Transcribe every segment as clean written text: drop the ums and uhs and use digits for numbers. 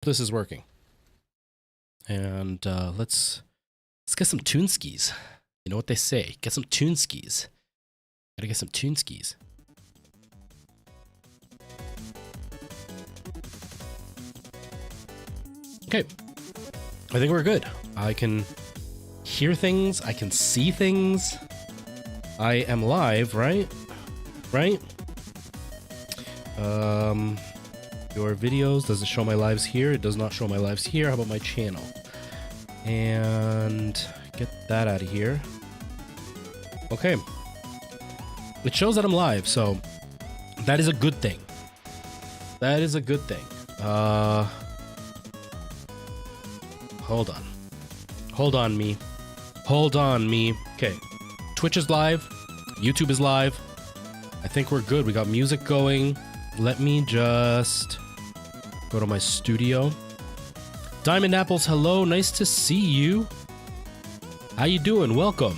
This is working. And let's get some Tuneskis. You know what they say? Get some Tuneskis. Gotta get some Tuneskis. Okay. I think we're good. I can hear things. I can see things. I am live, right? Right? Your videos, does it show my lives here? It does not show my lives here. How about my channel? And get that out of here. Okay. It shows that I'm live, so that is a good thing. That is a good thing. Hold on. Hold on, me. Hold on, me. Okay. Twitch is live. YouTube is live. I think we're good. We got music going. Let me just go to my studio. Diamond Apples, hello. Nice to see you. How you doing? Welcome.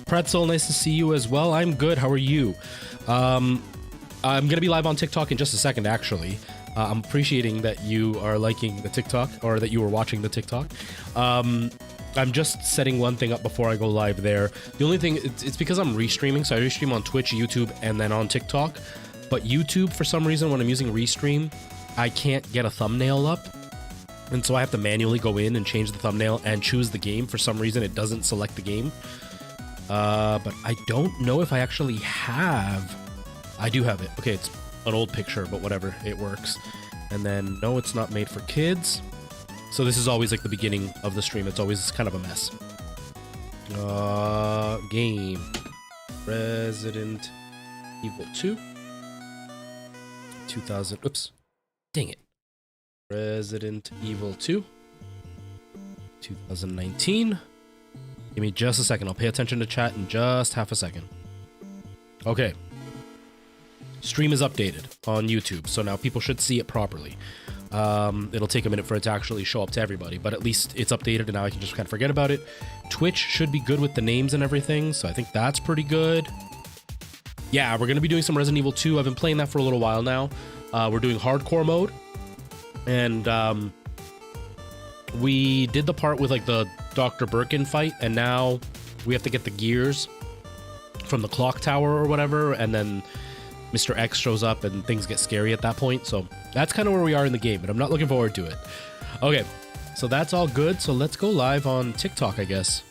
Pretzel, nice to see you as well. I'm good. How are you? I'm going to be live on TikTok in just a second, actually. I'm appreciating that you are liking the TikTok, or that you were watching the TikTok. I'm just setting one thing up before I go live there. The only thing, it's because I'm restreaming, so I restream on Twitch, YouTube, and then on TikTok. But YouTube, for some reason, when I'm using restream, I can't get a thumbnail up. And so I have to manually go in and change the thumbnail and choose the game. For some reason, it doesn't select the game. But I don't know if I actually have... I do have it. Okay, it's an old picture, but whatever, it works. And then, no, it's not made for kids. So this is always like the beginning of the stream. It's always kind of a mess. Game. Resident Evil 2. 2000, oops. Dang it. Resident Evil 2. 2019. Give me just a second. I'll pay attention to chat in just half a second. Okay. Stream is updated on YouTube, so now people should see it properly. It'll take a minute for it to actually show up to everybody, but at least it's updated and now I can just kind of forget about it. Twitch should be good with the names and everything, so I think that's pretty good. Yeah, we're going to be doing some Resident Evil 2. I've been playing that for a little while now. We're doing hardcore mode, and we did the part with like the Dr. Birkin fight, and now we have to get the gears from the clock tower or whatever, and then Mr. X shows up and things get scary at that point. So that's kind of where we are in the game, but I'm not looking forward to it. Okay, so that's all good. So let's go live on TikTok, I guess.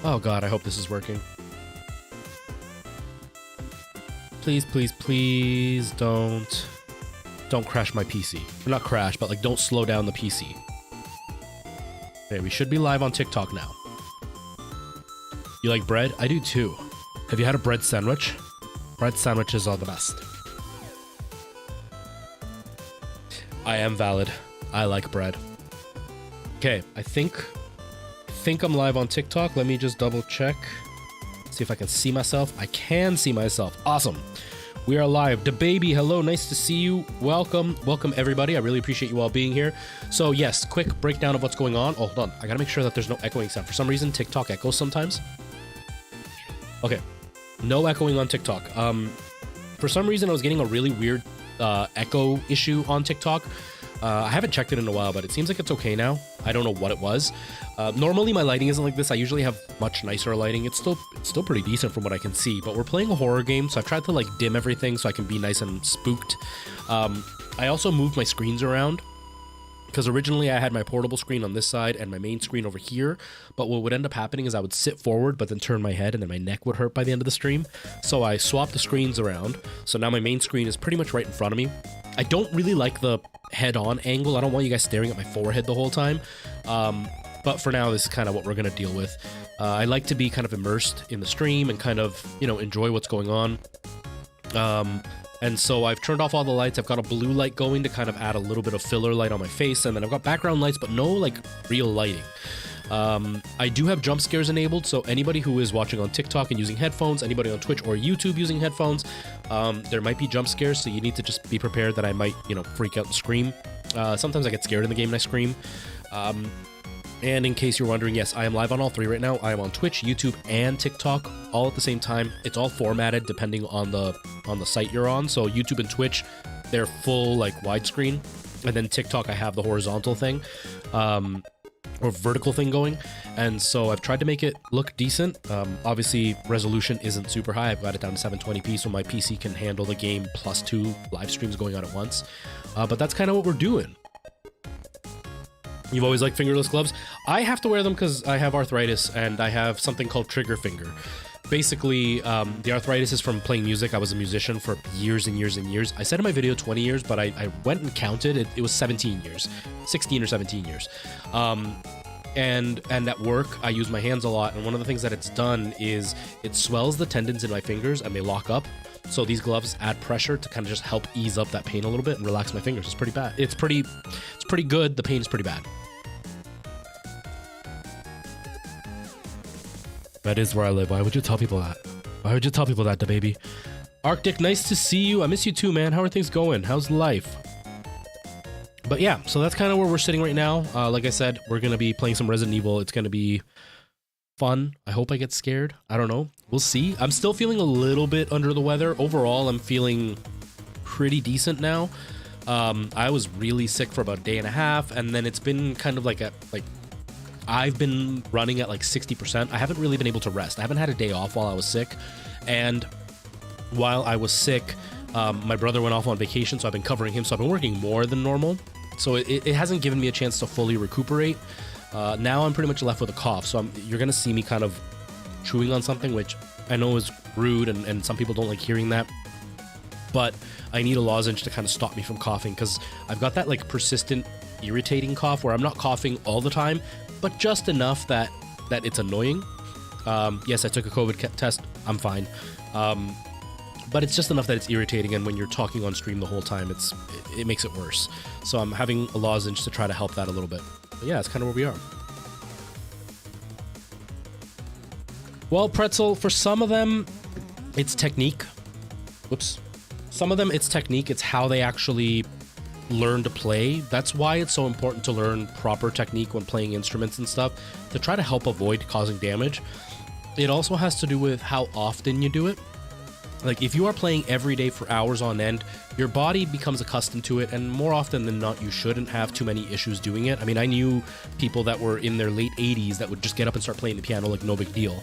Oh God, I hope this is working. Please, please, please don't crash my PC. Or not crash, but like don't slow down the PC. Okay, we should be live on TikTok now. You like bread? I do too. Have you had a bread sandwich? Bread sandwiches are the best. I am valid. I like bread. Okay, I think I'm live on TikTok. Let me just double check. See if I can see myself. I can see myself. Awesome. We are live. DaBaby, hello. Nice to see you. Welcome. Welcome, everybody. I really appreciate you all being here. So, yes, quick breakdown of what's going on. Oh, hold on. I gotta make sure that there's no echoing sound. For some reason, TikTok echoes sometimes. Okay. No echoing on TikTok. For some reason, I was getting a really weird echo issue on TikTok. I haven't checked it in a while, but it seems like it's okay now. I don't know what it was. Normally, my lighting isn't like this. I usually have much nicer lighting. It's still pretty decent from what I can see, but we're playing a horror game, so I've tried to like dim everything so I can be nice and spooked. I also moved my screens around, because originally I had my portable screen on this side and my main screen over here, but what would end up happening is I would sit forward but then turn my head and then my neck would hurt by the end of the stream. So I swapped the screens around, so now my main screen is pretty much right in front of me. I don't really like the head-on angle. I don't want you guys staring at my forehead the whole time, but for now this is kind of what we're going to deal with. I like to be kind of immersed in the stream and kind of, you know, enjoy what's going on. And so I've turned off all the lights. I've got a blue light going to kind of add a little bit of filler light on my face. And then I've got background lights, but no like real lighting. I do have jump scares enabled. So anybody who is watching on TikTok and using headphones, anybody on Twitch or YouTube using headphones, there might be jump scares. So you need to just be prepared that I might, you know, freak out and scream. Sometimes I get scared in the game and I scream. And in case you're wondering, yes, I am live on all three right now. I am on Twitch, YouTube, and TikTok all at the same time. It's all formatted depending on the site you're on. So YouTube and Twitch, they're full like widescreen. and then TikTok I have the horizontal thing, or vertical thing going, and so I've tried to make it look decent. Obviously resolution isn't super high. I've got it down to 720p, so my PC can handle the game plus 2 live streams going on at once, but that's kind of what we're doing. You've always liked fingerless gloves? I have to wear them because I have arthritis and I have something called trigger finger. Basically, the arthritis is from playing music. I was a musician for years and years and years. I said in my video 20 years, but I went and counted. It was 17 years, 16 or 17 years. And at work, I use my hands a lot. And one of the things that it's done is it swells the tendons in my fingers and they lock up. So these gloves add pressure to kind of just help ease up that pain a little bit and relax my fingers. It's pretty bad. It's pretty good. The pain is pretty bad. That is where I live. Why would you tell people that? Why would you tell people that, the baby? Arctic, nice to see you. I miss you too, man. How are things going? How's life? But yeah, so that's kind of where we're sitting right now. Like I said, we're going to be playing some Resident Evil. It's going to be fun. I hope I get scared. I don't know. We'll see. I'm still feeling a little bit under the weather. Overall, I'm feeling pretty decent now. I was really sick for about a day and a half, and then it's been kind of like I've been running at like 60%. I haven't really been able to rest. I haven't had a day off while I was sick. And while I was sick, my brother went off on vacation, so I've been covering him. So I've been working more than normal. So it hasn't given me a chance to fully recuperate. Now I'm pretty much left with a cough. So you're going to see me kind of chewing on something, which I know is rude and some people don't like hearing that. But I need a lozenge to kind of stop me from coughing because I've got that like persistent irritating cough where I'm not coughing all the time, but just enough that it's annoying. Yes, I took a COVID test. I'm fine. But it's just enough that it's irritating, and when you're talking on stream the whole time, it makes it worse. So I'm having a lozenge to try to help that a little bit. But yeah, it's kind of where we are. Well, Pretzel, for some of them, it's technique. Whoops. Some of them, it's technique. It's how they actually learn to play. That's why it's so important to learn proper technique when playing instruments and stuff, to try to help avoid causing damage. It also has to do with how often you do it. Like, if you are playing every day for hours on end, your body becomes accustomed to it, and more often than not, you shouldn't have too many issues doing it. I mean, I knew people that were in their late 80s that would just get up and start playing the piano like no big deal.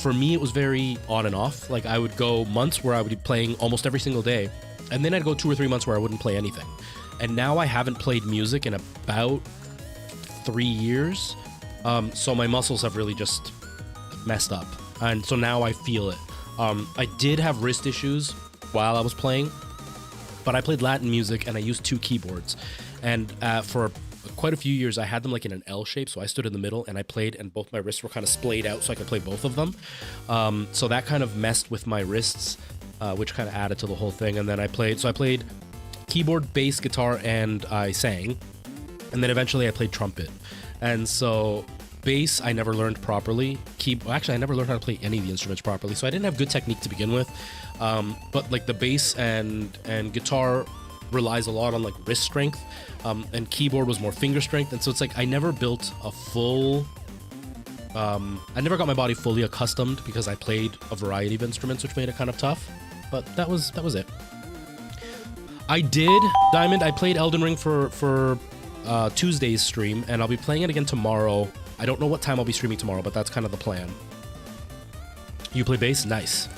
For me, it was very on and off. Like, I would go months where I would be playing almost every single day, and then I'd go 2 or 3 months where I wouldn't play anything. And now I haven't played music in about 3 years, so my muscles have really just messed up, and so now I feel it. I did have wrist issues while I was playing, but I played Latin music and I used 2 keyboards. And for quite a few years, I had them like in an L shape, so I stood in the middle and I played, and both my wrists were kind of splayed out so I could play both of them. So that kind of messed with my wrists, which kind of added to the whole thing. And then I played keyboard, bass, guitar, and I sang. And then eventually I played trumpet. And so bass, I never learned properly. Actually, I never learned how to play any of the instruments properly, so I didn't have good technique to begin with. But like the bass and guitar relies a lot on like wrist strength, and keyboard was more finger strength, and so it's like I never built a full. I never got my body fully accustomed because I played a variety of instruments, which made it kind of tough. But that was it. I did, Diamond. I played Elden Ring for Tuesday's stream, and I'll be playing it again tomorrow. I don't know what time I'll be streaming tomorrow, but that's kind of the plan. You play bass? Nice.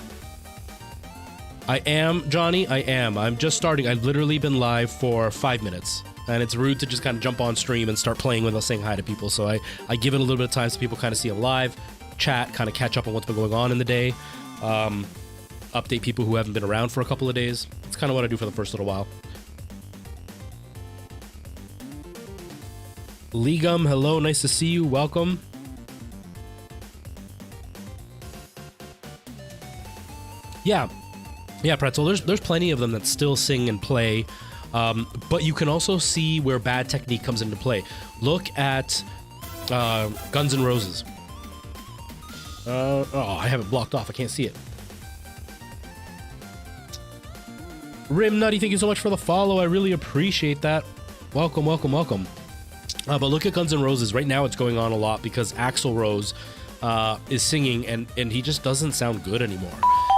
I am, Johnny, I am. I'm just starting. I've literally been live for 5 minutes, and it's rude to just kind of jump on stream and start playing without saying hi to people, so I give it a little bit of time so people kind of see it live, chat, kind of catch up on what's been going on in the day, update people who haven't been around for a couple of days. It's kind of what I do for the first little while. Legum, hello, nice to see you, welcome. Yeah, Pretzel, there's plenty of them that still sing and play, but you can also see where bad technique comes into play. Look at Guns N' Roses. Oh, I have it blocked off, I can't see it. Rim Nutty, thank you so much for the follow, I really appreciate that. Welcome, welcome, welcome. But look at Guns N' Roses. Right now it's going on a lot because Axl Rose is singing and he just doesn't sound good anymore.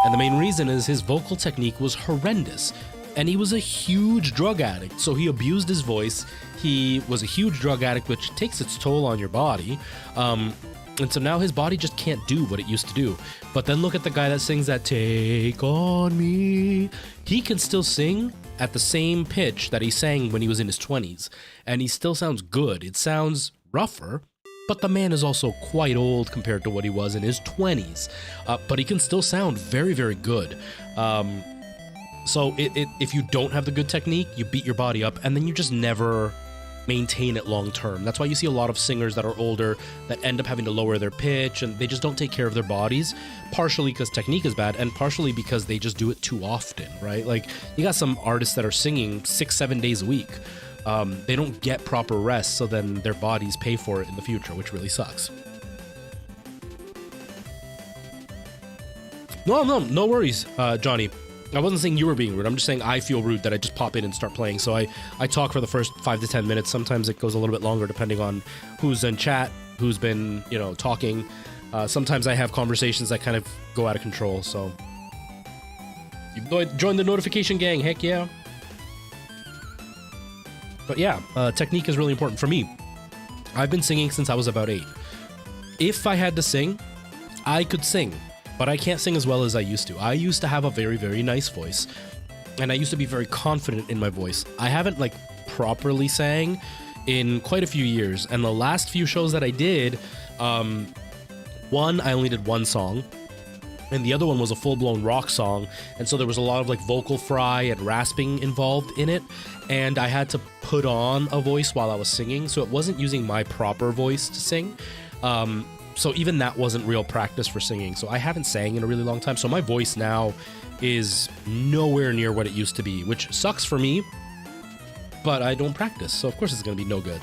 And the main reason is his vocal technique was horrendous. and he was a huge drug addict. So he abused his voice. He was a huge drug addict, which takes its toll on your body. And so now his body just can't do what it used to do. But then look at the guy that sings that "Take on Me." He can still sing at the same pitch that he sang when he was in his 20s. And he still sounds good. It sounds rougher, but the man is also quite old compared to what he was in his 20s. But he can still sound very, very good. So if you don't have the good technique, you beat your body up, and then you just never maintain it long term. That's why you see a lot of singers that are older that end up having to lower their pitch, and they just don't take care of their bodies, partially because technique is bad, and partially because they just do it too often, right? Like, you got some artists that are singing 6-7 days a week. They don't get proper rest, so then their bodies pay for it in the future, which really sucks. No worries, Johnny. I wasn't saying you were being rude. I'm just saying I feel rude that I just pop in and start playing. So I talk for the first 5 to 10 minutes. Sometimes it goes a little bit longer depending on who's in chat, who's been, talking. Sometimes I have conversations that kind of go out of control. So you join the notification gang. Heck yeah. But yeah, technique is really important for me. I've been singing since I was about 8. If I had to sing, I could sing. But I can't sing as well as I used to. I used to have a very, very nice voice, and I used to be very confident in my voice. I haven't, properly sang in quite a few years, and the last few shows that I did, one, I only did one song, and the other one was a full-blown rock song, and so there was a lot of, vocal fry and rasping involved in it, and I had to put on a voice while I was singing, so it wasn't using my proper voice to sing. So even that wasn't real practice for singing. So I haven't sang in a really long time. So my voice now is nowhere near what it used to be, which sucks for me, but I don't practice. So of course it's going to be no good.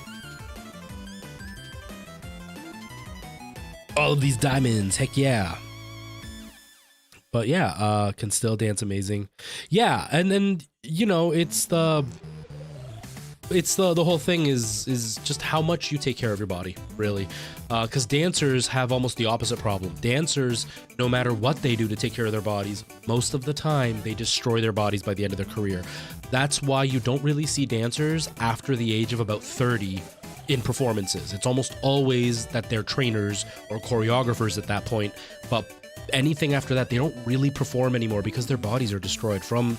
All of these diamonds. Heck yeah. But yeah, can still dance amazing. Yeah. And then, it's the whole thing is just how much you take care of your body, really. Because dancers have almost the opposite problem. Dancers, no matter what they do to take care of their bodies, most of the time they destroy their bodies by the end of their career. That's why you don't really see dancers after the age of about 30 in performances. It's almost always that they're trainers or choreographers at that point, but anything after that, they don't really perform anymore because their bodies are destroyed from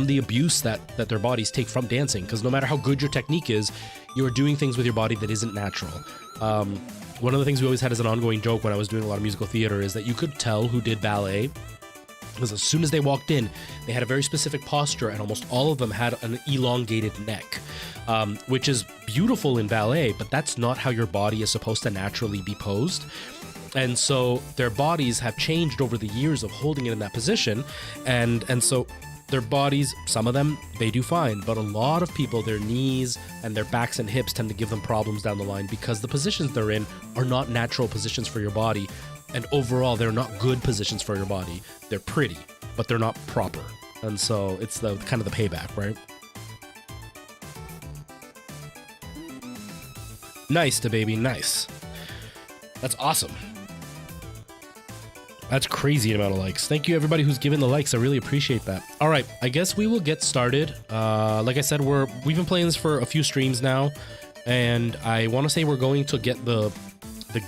the abuse that their bodies take from dancing. Because no matter how good your technique is, you are doing things with your body that isn't natural. One of the things we always had as an ongoing joke when I was doing a lot of musical theater is that you could tell who did ballet because as soon as they walked in, they had a very specific posture, and almost all of them had an elongated neck, which is beautiful in ballet, but that's not how your body is supposed to naturally be posed. And so their bodies have changed over the years of holding it in that position, and so their bodies, some of them, they do fine, but a lot of people, their knees and their backs and hips tend to give them problems down the line because the positions they're in are not natural positions for your body, and overall, they're not good positions for your body. They're pretty, but they're not proper, and so it's the kind of the payback, right? Nice, baby, nice. That's awesome. That's crazy amount of likes. Thank you everybody who's given the likes. I really appreciate that. All right, I guess we will get started. Like I said, we've been playing this for a few streams now, and I want to say we're going to get the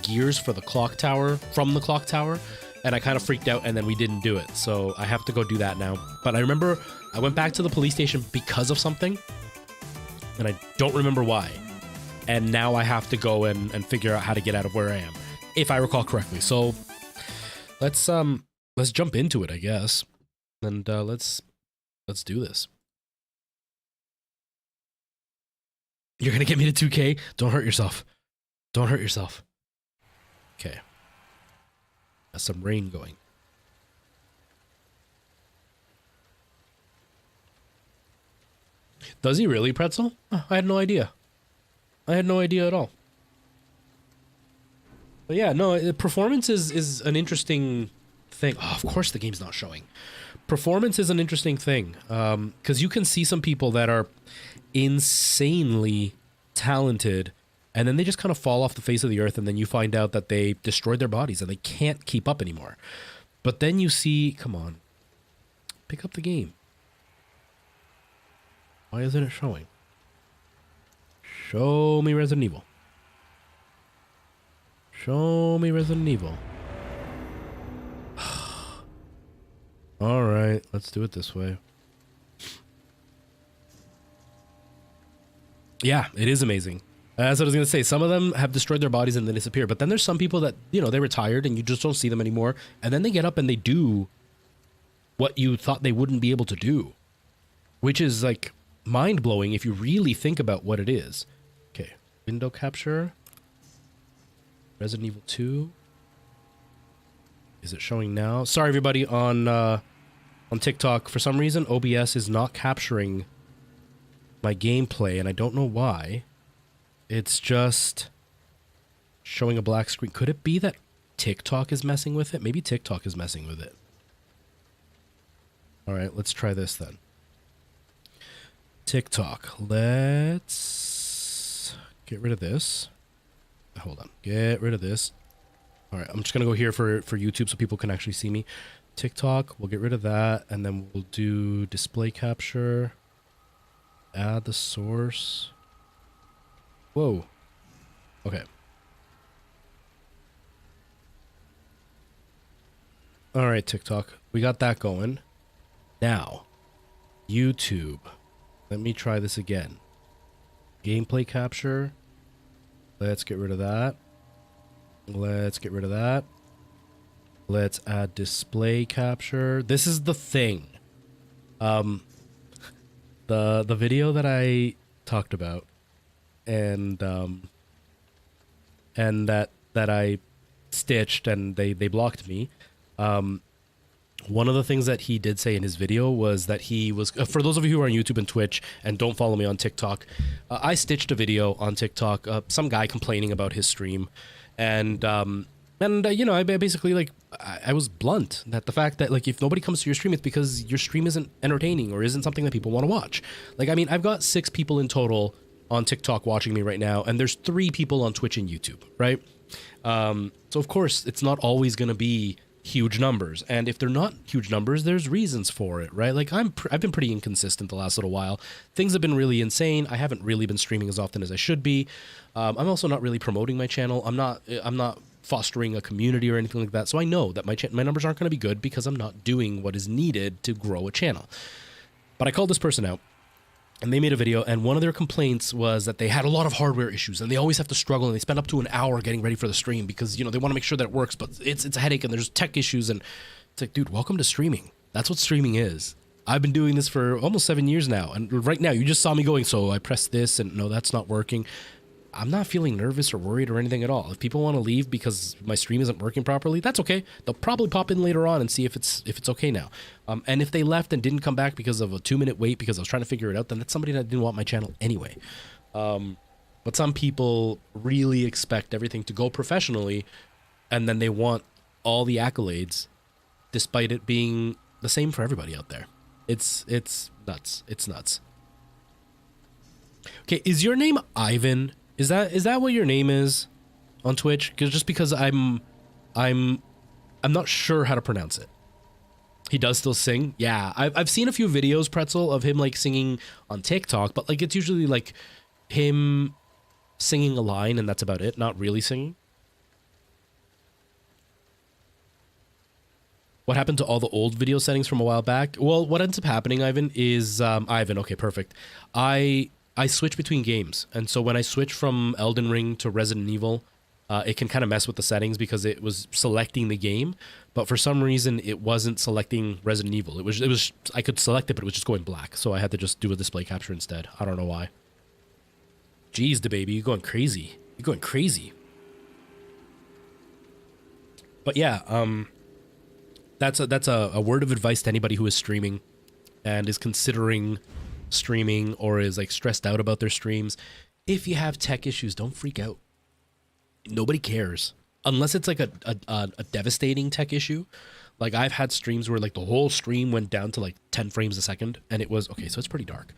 gears for the clock tower from the clock tower, and I kind of freaked out and then we didn't do it. So I have to go do that now. But I remember I went back to the police station because of something, and I don't remember why. And now I have to go and figure out how to get out of where I am, if I recall correctly. So let's jump into it, I guess, and let's do this. You're gonna get me to 2K? Don't hurt yourself. Don't hurt yourself. Okay. That's some rain going. Does he really, Pretzel? Oh, I had no idea. I had no idea at all. But yeah, no, performance is an interesting thing. Oh, of course the game's not showing. Performance is an interesting thing, because you can see some people that are insanely talented, and then they just kind of fall off the face of the earth, and then you find out that they destroyed their bodies and they can't keep up anymore. But then you see, come on, pick up the game. Why isn't it showing? Show me Resident Evil. Show me Resident Evil. Alright, let's do it this way. Yeah, it is amazing. That's what I was going to say. Some of them have destroyed their bodies and then disappear. But then there's some people that, you know, they retired and you just don't see them anymore. And then they get up and they do what you thought they wouldn't be able to do. Which is, like, mind-blowing if you really think about what it is. Okay, window capture. Resident Evil 2. Is it showing now? Sorry, everybody, on TikTok. For some reason, OBS is not capturing my gameplay, and I don't know why. It's just showing a black screen. Could it be that TikTok is messing with it? Maybe TikTok is messing with it. All right, let's try this then. TikTok. Let's get rid of this. Hold on. Get rid of this. All right, I'm just going to go here for YouTube so people can actually see me. TikTok, we'll get rid of that, and then we'll do display capture. Add the source. Whoa. Okay. All right, TikTok. We got that going. Now, YouTube. Let me try this again. Gameplay capture. Let's get rid of that. Let's get rid of that. Let's add display capture. This is the thing. The video that I talked about and that I stitched and they blocked me. One of the things that he did say in his video was that he was, for those of you who are on YouTube and Twitch and don't follow me on TikTok, I stitched a video on TikTok, some guy complaining about his stream, and you know, I basically, like, I was blunt that the fact that, like, if nobody comes to your stream, it's because your stream isn't entertaining or isn't something that people want to watch. Like, I mean, I've got 6 people in total on TikTok watching me right now, and there's 3 people on Twitch and YouTube, right? So of course, it's not always going to be huge numbers, and if they're not huge numbers, there's reasons for it, right? Like, I've been pretty inconsistent the last little while. Things have been really insane. I haven't really been streaming as often as I should be. I'm also not really promoting my channel. I'm not fostering a community or anything like that. So I know that my numbers aren't going to be good because I'm not doing what is needed to grow a channel. But I called this person out, and they made a video, and one of their complaints was that they had a lot of hardware issues, and they always have to struggle, and they spend up to an hour getting ready for the stream because, you know, they want to make sure that it works, but it's a headache, and there's tech issues, and it's like, dude, welcome to streaming. That's what streaming is. I've been doing this for almost 7 years now, and right now, you just saw me going, so I pressed this, and no, that's not working. I'm not feeling nervous or worried or anything at all. If people want to leave because my stream isn't working properly, that's okay. They'll probably pop in later on and see if it's okay now. And if they left and didn't come back because of a 2-minute wait because I was trying to figure it out, then that's somebody that didn't want my channel anyway. But some people really expect everything to go professionally, and then they want all the accolades, despite it being the same for everybody out there. It's nuts. It's nuts. Okay, is your name Ivan? Is that what your name is on Twitch? Because I'm not sure how to pronounce it. He does still sing. Yeah, I've seen a few videos, Pretzel, of him, like, singing on TikTok, but, like, it's usually like him singing a line and that's about it, not really singing. What happened to all the old video settings from a while back? Well, what ends up happening, Ivan, is Ivan. Okay, perfect. I switch between games, and so when I switch from Elden Ring to Resident Evil, it can kind of mess with the settings because it was selecting the game, but for some reason it wasn't selecting Resident Evil. It was I could select it, but it was just going black, so I had to just do a display capture instead. I don't know why. Jeez, the baby, you're going crazy. You're going crazy. But yeah, that's a word of advice to anybody who is streaming and is considering streaming or is, like, stressed out about their streams. If you have tech issues, don't freak out. Nobody cares unless it's like a devastating tech issue. Like, I've had streams where, like, the whole stream went down to like 10 frames a second, and it was okay, so it's pretty dark,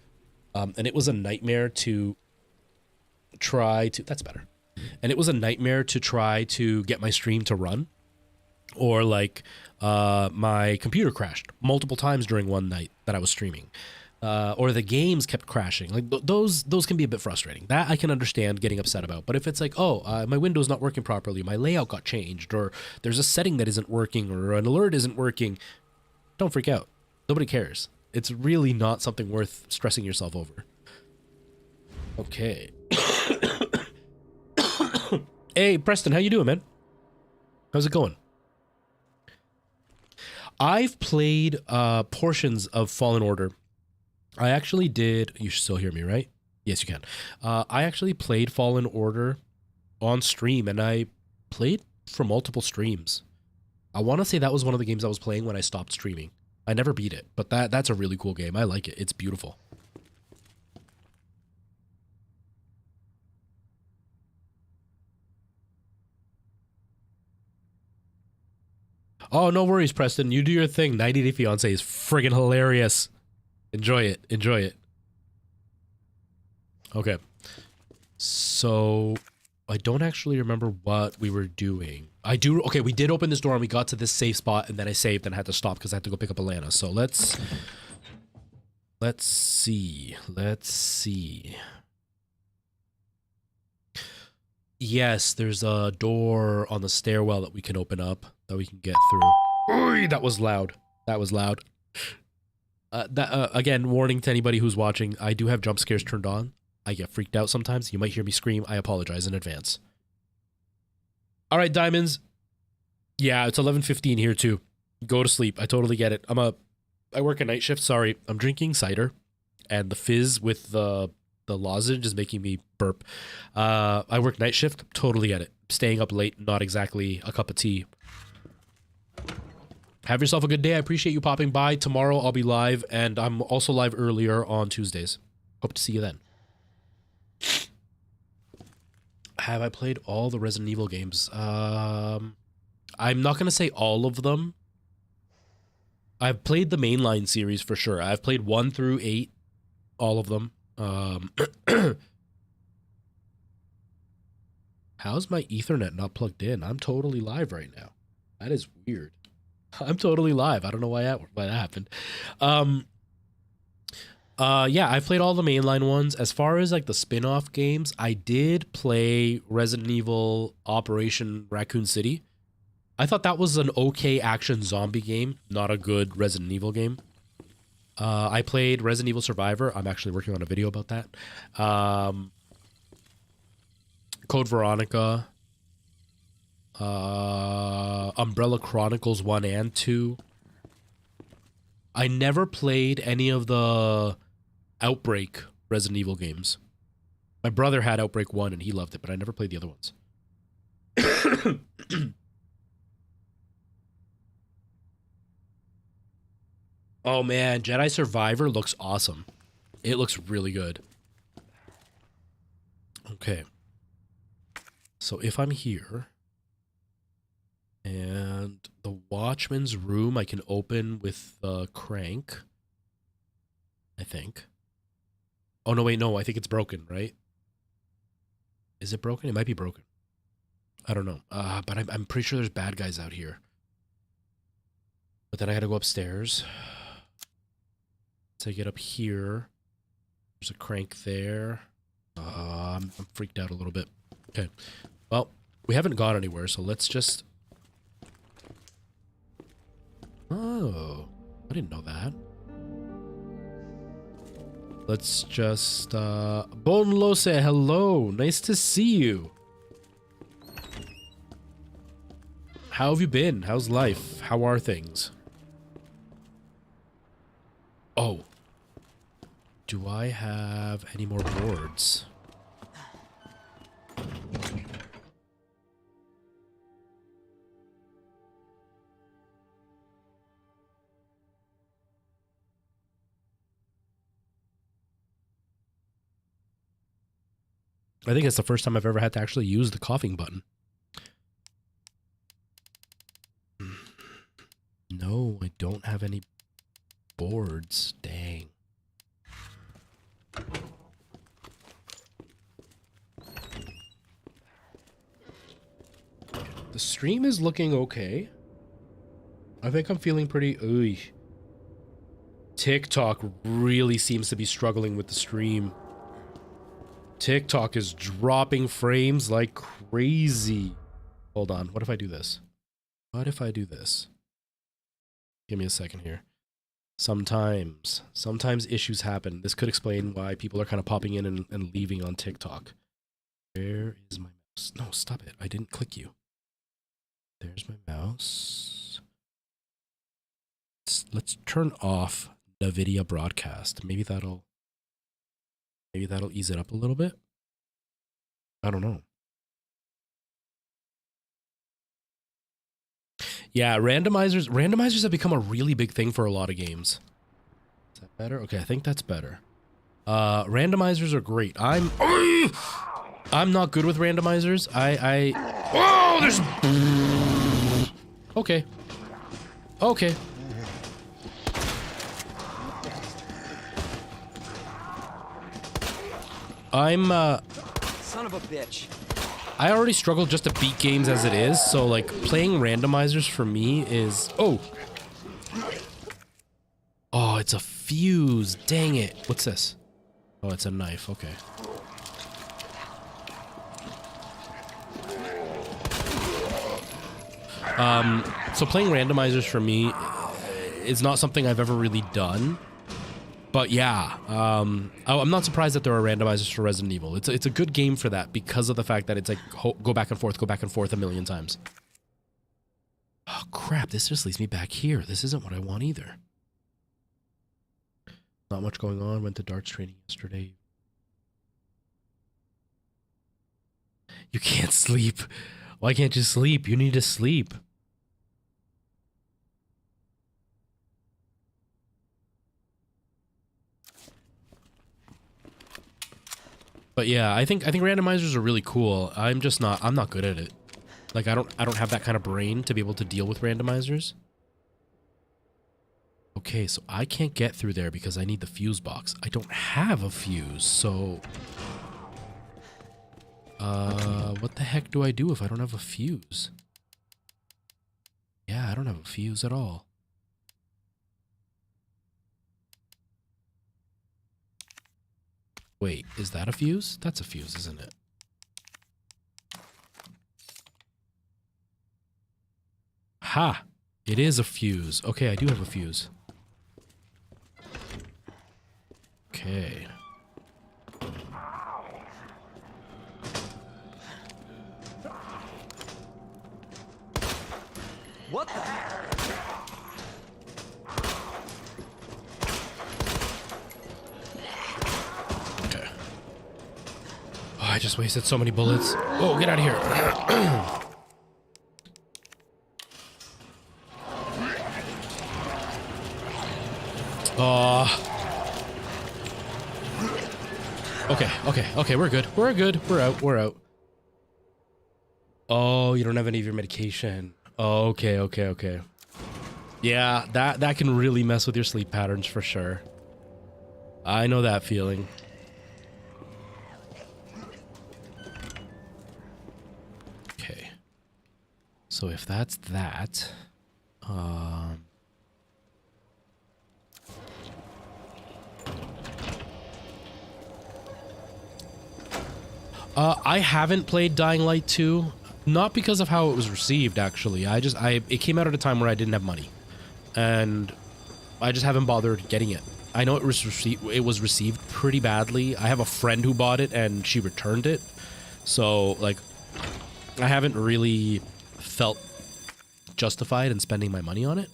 and it was a nightmare to try to that's better and it was a nightmare to try to get my stream to run, or like my computer crashed multiple times during one night that I was streaming. or the games kept crashing. Like those can be a bit frustrating. That I can understand getting upset about. But if it's like, oh, my window's not working properly, my layout got changed, or there's a setting that isn't working, or an alert isn't working, don't freak out. Nobody cares. It's really not something worth stressing yourself over. Okay. Hey, Preston, how you doing, man? How's it going? I've played portions of Fallen Order. I actually did. You should still hear me, right? Yes, you can. I actually played Fallen Order on stream, and I played for multiple streams. I want to say that was one of the games I was playing when I stopped streaming. I never beat it, but that's a really cool game. I like it. It's beautiful. Oh, no worries, Preston. You do your thing. 90 Day Fiancé is friggin' hilarious. Enjoy it. Enjoy it. Okay. So, I don't actually remember what we were doing. I do. Okay, we did open this door and we got to this safe spot and then I saved and had to stop because I had to go pick up Alana. So let's see. Let's see. Yes, there's a door on the stairwell that we can open up that we can get through. Oy, that was loud. That was loud. Again, warning to anybody who's watching, I do have jump scares turned on. I get freaked out sometimes. You might hear me scream. I apologize in advance. All right, Diamonds. Yeah, it's 11:15 here too. Go to sleep. I totally get it. I work a night shift. Sorry. I'm drinking cider and the fizz with the lozenge is making me burp. I work night shift. Totally get it. Staying up late, not exactly a cup of tea. Have yourself a good day. I appreciate you popping by. Tomorrow I'll be live, and I'm also live earlier on Tuesdays. Hope to see you then. Have I played all the Resident Evil games? I'm not going to say all of them. I've played the mainline series for sure. I've played 1 through 8, all of them. How's my Ethernet not plugged in? I'm totally live right now. That is weird. I'm totally live. I don't know why that happened. Yeah, I've played all the mainline ones. As far as like the spin-off games, I did play Resident Evil Operation Raccoon City. I thought that was an okay action zombie game, not a good Resident Evil game. I played Resident Evil Survivor. I'm actually working on a video about that. Code Veronica. Umbrella Chronicles 1 and 2. I never played any of the Outbreak Resident Evil games. My brother had Outbreak 1 and he loved it, but I never played the other ones. Oh man, Jedi Survivor looks awesome. It looks really good. Okay. So if I'm here, and the Watchman's room I can open with the crank, I think. Oh, no, wait, no, I think it's broken, right? Is it broken? It might be broken. I don't know. But I'm pretty sure there's bad guys out here. But then I gotta go upstairs. So I get up here. There's a crank there. I'm freaked out a little bit. Okay. Well, we haven't gone anywhere, so let's just... Oh, I didn't know that. Let's just, Bonlose, hello. Nice to see you. How have you been? How's life? How are things? Oh. Do I have any more boards? I think it's the first time I've ever had to actually use the coughing button. No, I don't have any boards. Dang. The stream is looking okay. I think I'm feeling pretty... TikTok really seems to be struggling with the stream. TikTok is dropping frames like crazy. Hold on. What if I do this? What if I do this? Give me a second here. Sometimes issues happen. This could explain why people are kind of popping in and leaving on TikTok. Where is my mouse? No, stop it. I didn't click you. There's my mouse. Let's turn off NVIDIA broadcast. Maybe that'll ease it up a little bit. I don't know. Yeah, randomizers have become a really big thing for a lot of games. Is that better? Okay, I think that's better. Randomizers are great. I'm not good with randomizers. Oh, there's okay. Okay. Son of a bitch. I already struggle just to beat games as it is, so like playing randomizers for me is oh, it's a fuse. Dang it. What's this? Oh, it's a knife. Okay. So playing randomizers for me is not something I've ever really done. But yeah, I'm not surprised that there are randomizers for Resident Evil. It's a good game for that because of the fact that it's like go back and forth a million times. Oh crap, this just leaves me back here. This isn't what I want either. Not much going on. Went to darts training yesterday. You can't sleep. Why can't you sleep? You need to sleep. But yeah, I think randomizers are really cool. I'm not good at it. Like I don't have that kind of brain to be able to deal with randomizers. Okay, so I can't get through there because I need the fuse box. I don't have a fuse, so what the heck do I do if I don't have a fuse? Yeah, I don't have a fuse at all. Wait, is that a fuse? That's a fuse, isn't it? Ha! It is a fuse. Okay, I do have a fuse. Okay. What the heck? Okay. Oh, I just wasted so many bullets. Oh, get out of here. Okay, we're good. We're out. Oh, you don't have any of your medication. Oh, okay. Yeah, that can really mess with your sleep patterns for sure. I know that feeling. Okay. So if that's that, I haven't played Dying Light 2, not because of how it was received, actually. It came out at a time where I didn't have money, and I just haven't bothered getting it. I know it was received pretty badly. I have a friend who bought it, and she returned it, so, like, I haven't really felt justified in spending my money on it.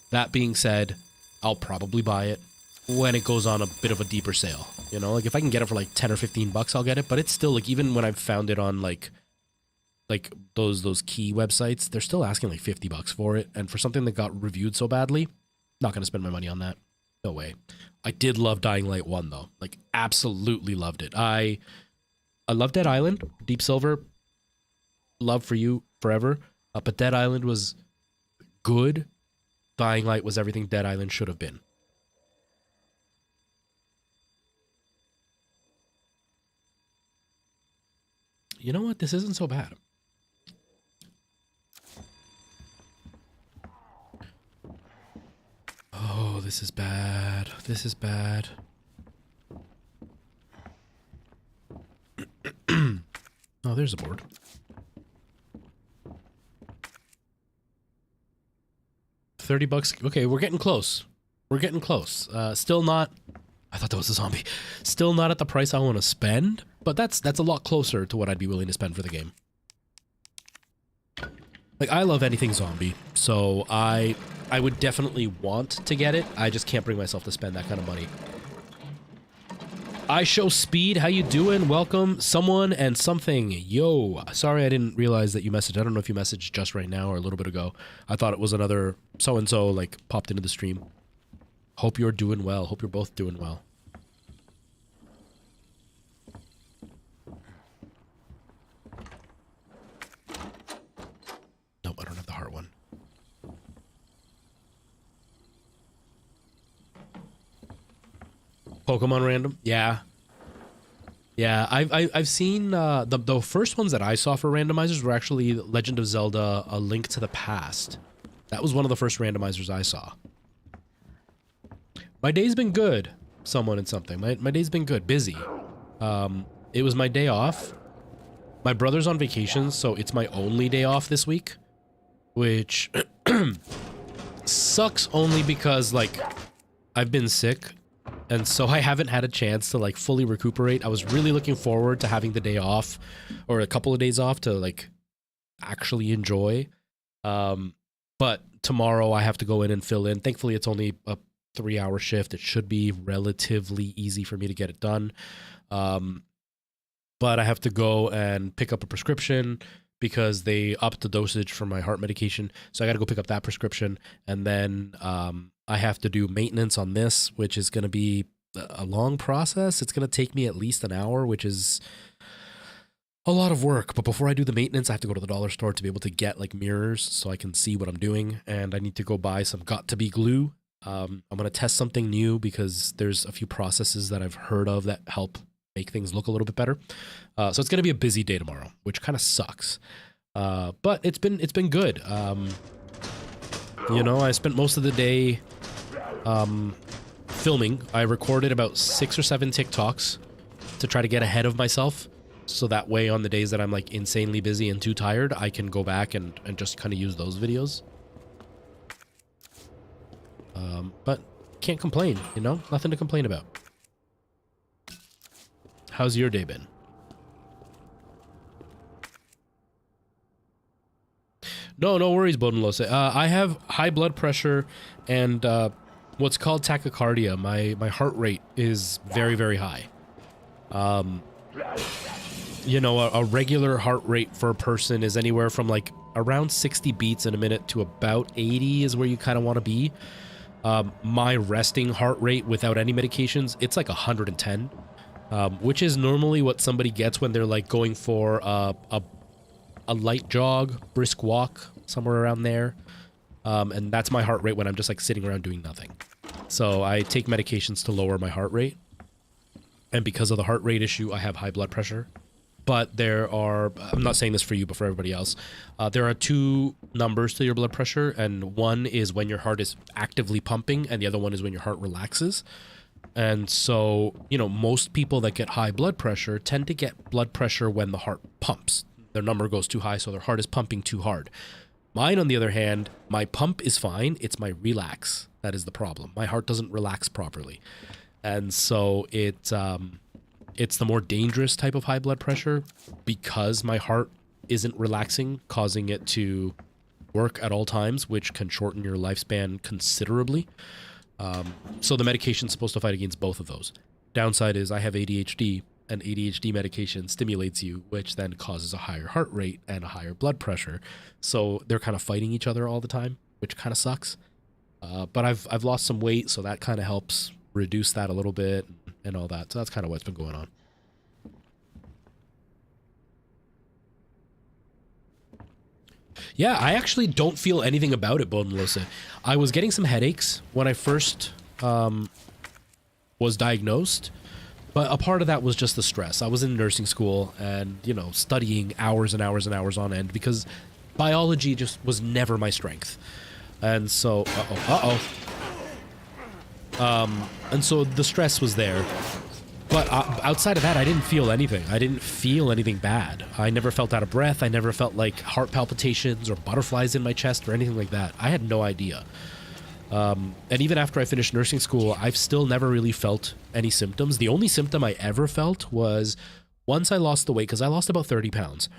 That being said, I'll probably buy it when it goes on a bit of a deeper sale. You know, like if I can get it for like 10 or 15 bucks, I'll get it. But it's still like, even when I've found it on like those key websites, they're still asking like 50 bucks for it. And for something that got reviewed so badly, not going to spend my money on that. No way. I did love Dying Light 1 though. Like absolutely loved it. I love Dead Island, Deep Silver, love for you forever. But Dead Island was good. Dying Light was everything Dead Island should have been. You know what? This isn't so bad. Oh, this is bad. This is bad. Oh, there's a board. $30. Okay, we're getting close. We're getting close. Still not... I thought that was a zombie. Still not at the price I want to spend, but that's a lot closer to what I'd be willing to spend for the game. Like, I love anything zombie, so I would definitely want to get it. I just can't bring myself to spend that kind of money. I show speed. How you doing? Welcome. Someone and something. Yo. Sorry I didn't realize that you messaged. I don't know if you messaged just right now or a little bit ago. I thought it was another so-and-so, like, popped into the stream. Hope you're doing well. Hope you're both doing well. Nope, I don't have the heart one. Pokemon random? Yeah. Yeah, I've seen the first ones that I saw for randomizers were actually Legend of Zelda: A Link to the Past. That was one of the first randomizers I saw. My day's been good. Someone and something. My day's been good. Busy. It was my day off. My brother's on vacation, so it's my only day off this week, which sucks only because, like, I've been sick. And so I haven't had a chance to, like, fully recuperate. I was really looking forward to having the day off, or a couple of days off, to, like, actually enjoy. But tomorrow I have to go in and fill in. Thankfully, it's only a 3-hour shift. It should be relatively easy for me to get it done. But I have to go and pick up a prescription because they upped the dosage for my heart medication. So I got to go pick up that prescription. And then I have to do maintenance on this, which is going to be a long process. It's going to take me at least an hour, which is a lot of work. But before I do the maintenance, I have to go to the dollar store to be able to get, like, mirrors so I can see what I'm doing. And I need to go buy some got-to-be glue. I'm going to test something new because there's a few processes that I've heard of that help make things look a little bit better. So it's going to be a busy day tomorrow, which kind of sucks. But it's been good. You know, I spent most of the day filming. I recorded about 6 or 7 TikToks to try to get ahead of myself. So that way on the days that I'm, like, insanely busy and too tired, I can go back and just kind of use those videos. But can't complain, you know? Nothing to complain about. How's your day been? No worries, Bodenlose. I have high blood pressure and what's called tachycardia. My heart rate is very, very high. You know, a regular heart rate for a person is anywhere from, like, around 60 beats in a minute to about 80 is where you kind of want to be. My resting heart rate without any medications, it's like 110, which is normally what somebody gets when they're, like, going for a light jog, brisk walk, somewhere around there. And that's my heart rate when I'm just, like, sitting around doing nothing. So I take medications to lower my heart rate. And because of the heart rate issue, I have high blood pressure. But there are, I'm not saying this for you, but for everybody else, there are 2 numbers to your blood pressure. And one is when your heart is actively pumping, and the other one is when your heart relaxes. And so, you know, most people that get high blood pressure tend to get blood pressure when the heart pumps. Their number goes too high, so their heart is pumping too hard. Mine, on the other hand, my pump is fine. It's my relax that is the problem. My heart doesn't relax properly. And so it's the more dangerous type of high blood pressure because my heart isn't relaxing, causing it to work at all times, which can shorten your lifespan considerably. So the medication's supposed to fight against both of those. Downside is I have ADHD, and ADHD medication stimulates you, which then causes a higher heart rate and a higher blood pressure. So they're kind of fighting each other all the time, which kind of sucks. But I've lost some weight, so that kind of helps reduce that a little bit and all that. So that's kind of what's been going on. Yeah, I actually don't feel anything about it, Bodenlose. I was getting some headaches when I first was diagnosed, but a part of that was just the stress. I was in nursing school and, you know, studying hours and hours and hours on end because biology just was never my strength. And so, And so the stress was there. But outside of that, I didn't feel anything. I didn't feel anything bad. I never felt out of breath. I never felt like heart palpitations or butterflies in my chest or anything like that. I had no idea. And even after I finished nursing school, I've still never really felt any symptoms. The only symptom I ever felt was once I lost the weight, because I lost about 30 pounds.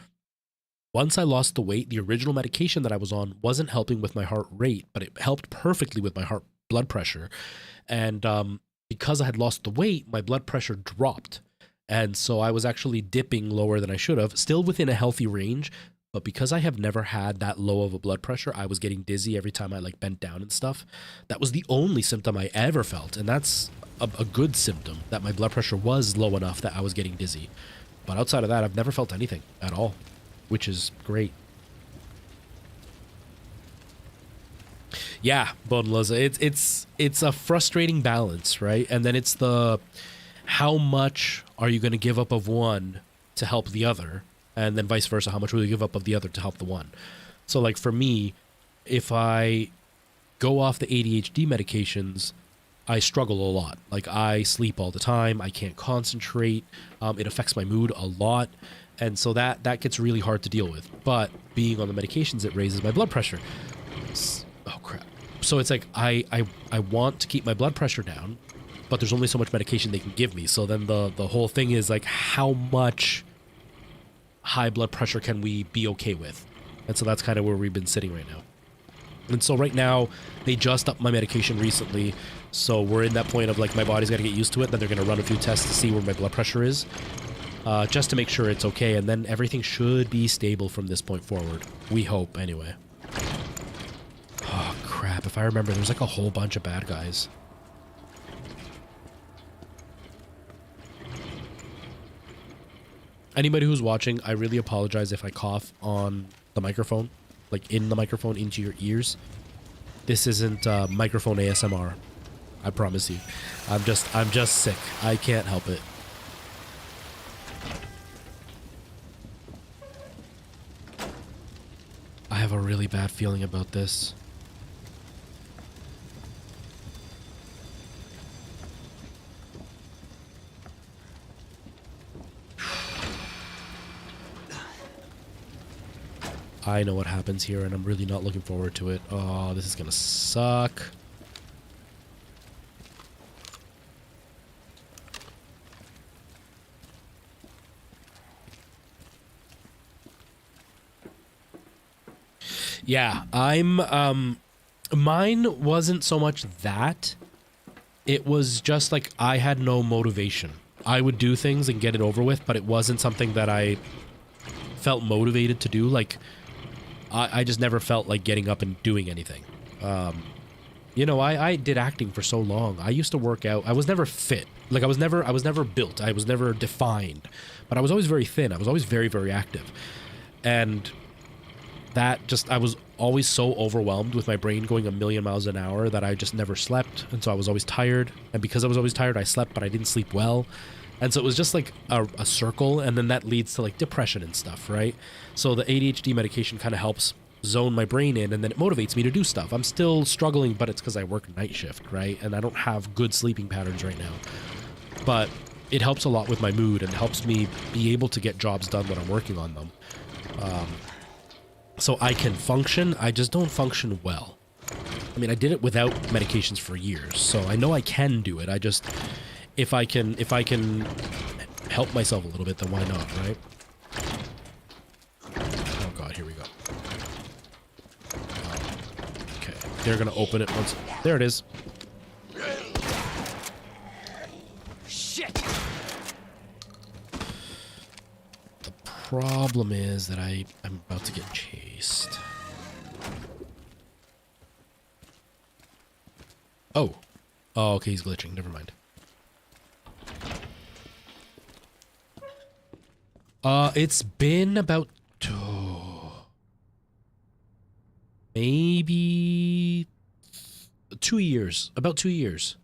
Once I lost the weight, the original medication that I was on wasn't helping with my heart rate, but it helped perfectly with my heart blood pressure. And because I had lost the weight, my blood pressure dropped. And so I was actually dipping lower than I should have, still within a healthy range. But because I have never had that low of a blood pressure, I was getting dizzy every time I like bent down and stuff. That was the only symptom I ever felt. And that's a good symptom, that my blood pressure was low enough that I was getting dizzy. But outside of that, I've never felt anything at all, which is great. Yeah, Boneleza, it's a frustrating balance, right? And then it's the how much are you going to give up of one to help the other, and then vice versa, how much will you give up of the other to help the one? So like for me, if I go off the ADHD medications, I struggle a lot. Like I sleep all the time, I can't concentrate, it affects my mood a lot, and so that gets really hard to deal with. But being on the medications, it raises my blood pressure. Oh crap. So it's like I want to keep my blood pressure down, but there's only so much medication they can give me. So then the whole thing is like, how much high blood pressure can we be okay with? And so that's kind of where we've been sitting right now. And so right now they just upped my medication recently, so we're in that point of like my body's got to get used to it. Then they're going to run a few tests to see where my blood pressure is, just to make sure it's okay, and then everything should be stable from this point forward. We hope, anyway. Oh, crap. If I remember, there's like a whole bunch of bad guys. Anybody who's watching, I really apologize if I cough on the microphone, like in the microphone into your ears. This isn't microphone ASMR. I promise you. I'm just sick. I can't help it. I have a really bad feeling about this. I know what happens here, and I'm really not looking forward to it. Oh, this is gonna suck. Yeah, mine wasn't so much that. It was just like I had no motivation. I would do things and get it over with, but it wasn't something that I felt motivated to do. Like, I just never felt like getting up and doing anything. You know, I did acting for so long. I used to work out. I was never fit. Like I was never built. I was never defined, but I was always very thin. I was always very, very active. And that just, I was always so overwhelmed with my brain going a million miles an hour that I just never slept. And so I was always tired. And because I was always tired, I slept, but I didn't sleep well. And so it was just like a circle, and then that leads to like depression and stuff, right? So the ADHD medication kind of helps zone my brain in, and then it motivates me to do stuff. I'm still struggling, but it's because I work night shift, right? And I don't have good sleeping patterns right now. But it helps a lot with my mood and helps me be able to get jobs done when I'm working on them. So I can function, I just don't function well. I mean, I did it without medications for years, so I know I can do it. I just... If I can help myself a little bit, then why not, right? Oh god, here we go. Okay, they're gonna open it once. There it is. Shit. The problem is that I'm about to get chased. Oh. Oh, okay, he's glitching. Never mind. It's been about maybe 2 years. About 2 years.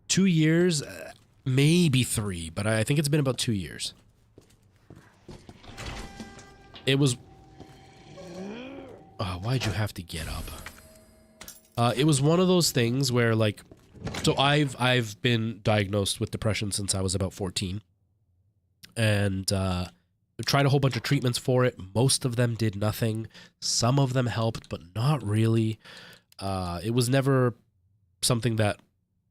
2 years, maybe 3, but I think it's been about 2 years. It was... Oh, why'd you have to get up? It was one of those things where like, so I've been diagnosed with depression since I was about 14, and tried a whole bunch of treatments for it. Most of them did nothing. Some of them helped, but not really. It was never something that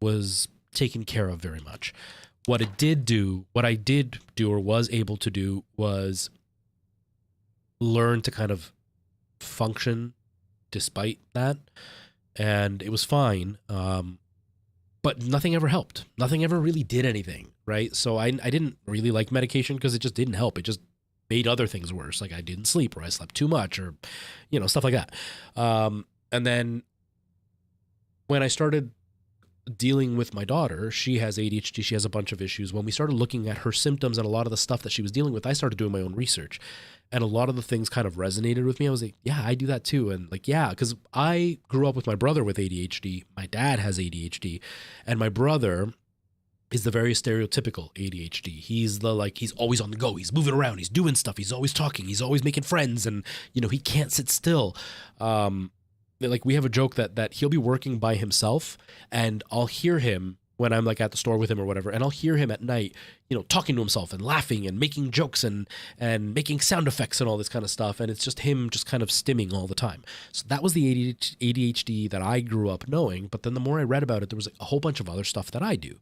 was taken care of very much. What I did do or was able to do was learn to kind of function despite that. And it was fine. But nothing ever helped. Nothing ever really did anything, right? So I didn't really like medication because it just didn't help. It just made other things worse. Like I didn't sleep, or I slept too much, or, you know, stuff like that. And then when I started dealing with my daughter, she has ADHD, she has a bunch of issues. When we started looking at her symptoms and a lot of the stuff that she was dealing with, I started doing my own research. And a lot of the things kind of resonated with me. I was like, yeah, I do that too. And like, yeah, because I grew up with my brother with ADHD. My dad has ADHD. And my brother is the very stereotypical ADHD. He's he's always on the go. He's moving around. He's doing stuff. He's always talking. He's always making friends. And, you know, he can't sit still. Like we have a joke that he'll be working by himself and I'll hear him when I'm like at the store with him or whatever, and I'll hear him at night, you know, talking to himself and laughing and making jokes and making sound effects and all this kind of stuff. And it's just him just kind of stimming all the time. So that was the ADHD that I grew up knowing. But then the more I read about it, there was like a whole bunch of other stuff that I do.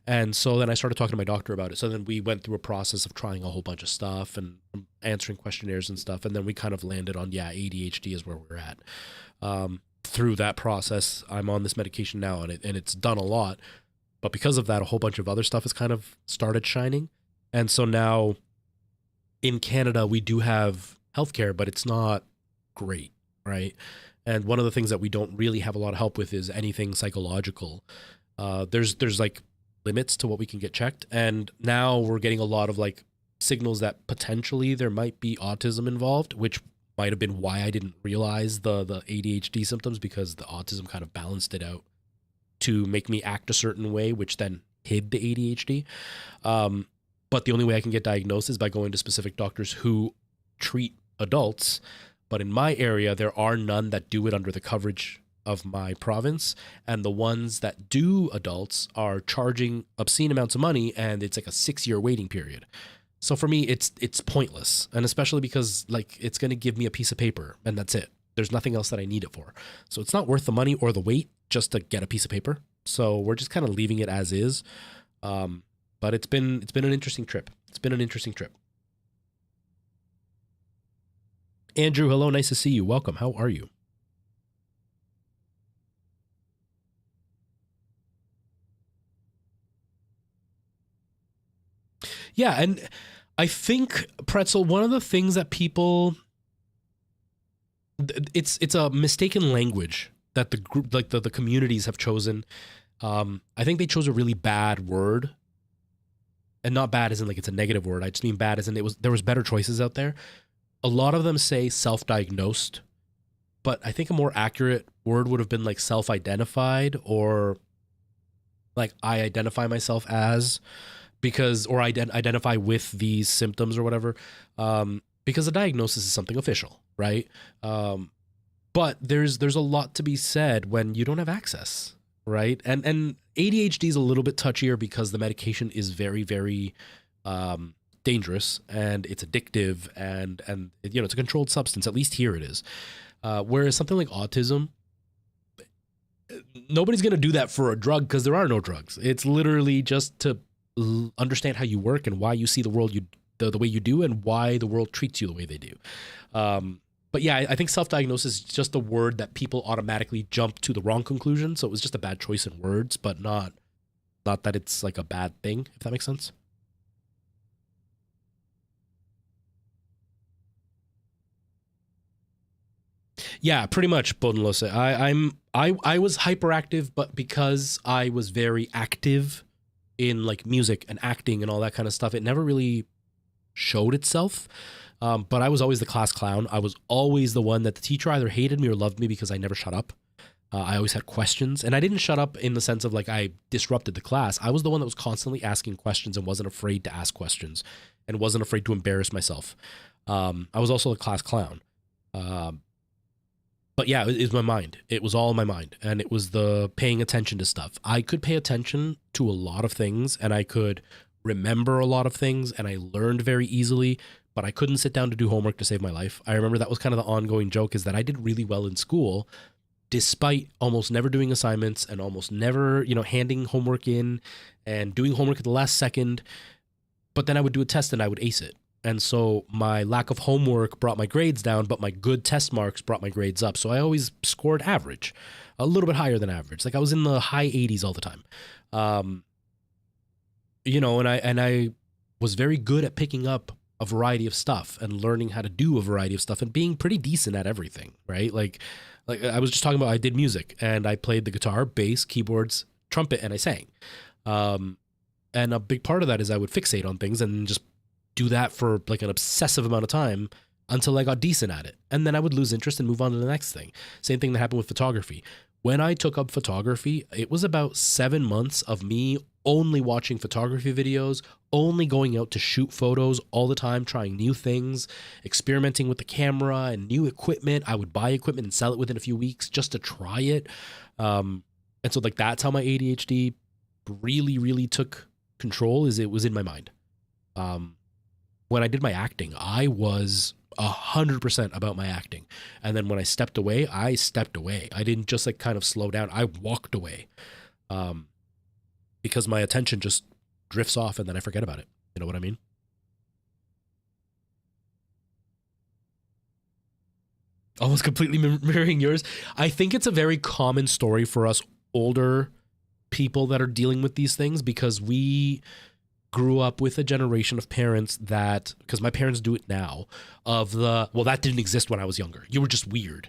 And so then I started talking to my doctor about it. So then we went through a process of trying a whole bunch of stuff and answering questionnaires and stuff. And then we kind of landed on, yeah, ADHD is where we're at. Through that process, I'm on this medication now, and it's done a lot. But because of that, a whole bunch of other stuff has kind of started shining. And so now in Canada, we do have healthcare, but it's not great, right? And one of the things that we don't really have a lot of help with is anything psychological. There's like limits to what we can get checked. And now we're getting a lot of like signals that potentially there might be autism involved, which might have been why I didn't realize the ADHD symptoms, because the autism kind of balanced it out to make me act a certain way, which then hid the ADHD. But the only way I can get diagnosed is by going to specific doctors who treat adults. But in my area, there are none that do it under the coverage of my province. And the ones that do adults are charging obscene amounts of money, and it's like a 6-year waiting period. So for me, it's pointless. And especially because like it's going to give me a piece of paper and that's it. There's nothing else that I need it for. So it's not worth the money or the wait just to get a piece of paper. So we're just kind of leaving it as is. But it's been an interesting trip. It's been an interesting trip. Andrew, hello. Nice to see you. Welcome. How are you? Yeah, and I think, Pretzel, one of the things that people, it's a mistaken language that the group, like the communities have chosen. I think they chose a really bad word, and not bad as in like it's a negative word. I just mean bad as in there was better choices out there. A lot of them say self-diagnosed, but I think a more accurate word would have been like self-identified, or like I identify myself as, because, or identify with these symptoms or whatever, because a diagnosis is something official, right? But there's a lot to be said when you don't have access, right? And ADHD is a little bit touchier because the medication is very, very dangerous, and it's addictive, and you know, it's a controlled substance. At least here it is. Whereas something like autism, nobody's going to do that for a drug because there are no drugs. It's literally just to understand how you work and why you see the world the way you do, and why the world treats you the way they do. But yeah, I think self-diagnosis is just a word that people automatically jump to the wrong conclusion. So it was just a bad choice in words, but not that it's like a bad thing, if that makes sense. Yeah, pretty much, Bodenlose. I was hyperactive, but because I was very active in like music and acting and all that kind of stuff, it never really showed itself. But I was always the class clown. I was always the one that the teacher either hated me or loved me because I never shut up. I always had questions, and I didn't shut up in the sense of like I disrupted the class. I was the one that was constantly asking questions and wasn't afraid to ask questions and wasn't afraid to embarrass myself. I was also a class clown. But But yeah, it was my mind. It was all in my mind. And it was the paying attention to stuff. I could pay attention to a lot of things and I could remember a lot of things and I learned very easily, but I couldn't sit down to do homework to save my life. I remember that was kind of the ongoing joke, is that I did really well in school despite almost never doing assignments and almost never, handing homework in and doing homework at the last second. But then I would do a test and I would ace it. And so my lack of homework brought my grades down, but my good test marks brought my grades up. So I always scored average, a little bit higher than average. Like I was in the high 80s all the time. And I was very good at picking up a variety of stuff and learning how to do a variety of stuff and being pretty decent at everything, right? Like I was just talking about, I did music and I played the guitar, bass, keyboards, trumpet, and I sang. And a big part of that is I would fixate on things and just do that for like an obsessive amount of time until I got decent at it. And then I would lose interest and move on to the next thing. Same thing that happened with photography. When I took up photography, it was about 7 months of me only watching photography videos, only going out to shoot photos all the time, trying new things, experimenting with the camera and new equipment. I would buy equipment and sell it within a few weeks just to try it. And so like that's how my ADHD really, really took control, is it was in my mind. When I did my acting, I was 100% about my acting. And then when I stepped away, I stepped away. I didn't just like kind of slow down. I walked away. Because my attention just drifts off and then I forget about it. You know what I mean? Almost completely mirroring yours. I think it's a very common story for us older people that are dealing with these things, because we grew up with a generation of parents that, because my parents do it now, that didn't exist when I was younger. You were just weird.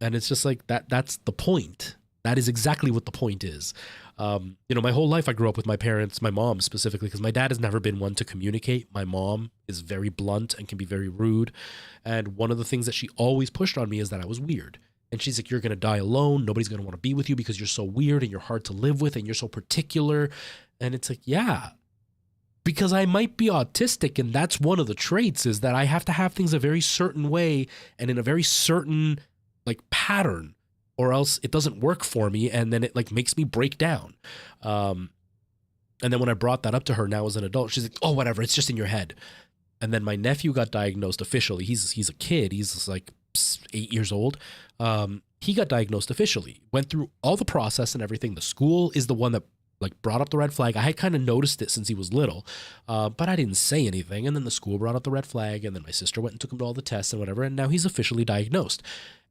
And it's just like that's the point. That is exactly what the point is. My whole life I grew up with my parents, my mom specifically, because my dad has never been one to communicate. My mom is very blunt and can be very rude. And one of the things that she always pushed on me is that I was weird. And she's like, you're going to die alone. Nobody's going to want to be with you because you're so weird and you're hard to live with and you're so particular. And it's like, yeah, because I might be autistic, and that's one of the traits, is that I have to have things a very certain way and in a very certain like pattern, or else it doesn't work for me, and then it like makes me break down. And then when I brought that up to her now as an adult, she's like, oh, whatever, it's just in your head. And then my nephew got diagnosed officially. He's a kid. He's like 8 years old. He got diagnosed officially, went through all the process and everything. The school is the one that like brought up the red flag. I had kind of noticed it since he was little, but I didn't say anything. And then the school brought up the red flag, and then my sister went and took him to all the tests and whatever. And now he's officially diagnosed.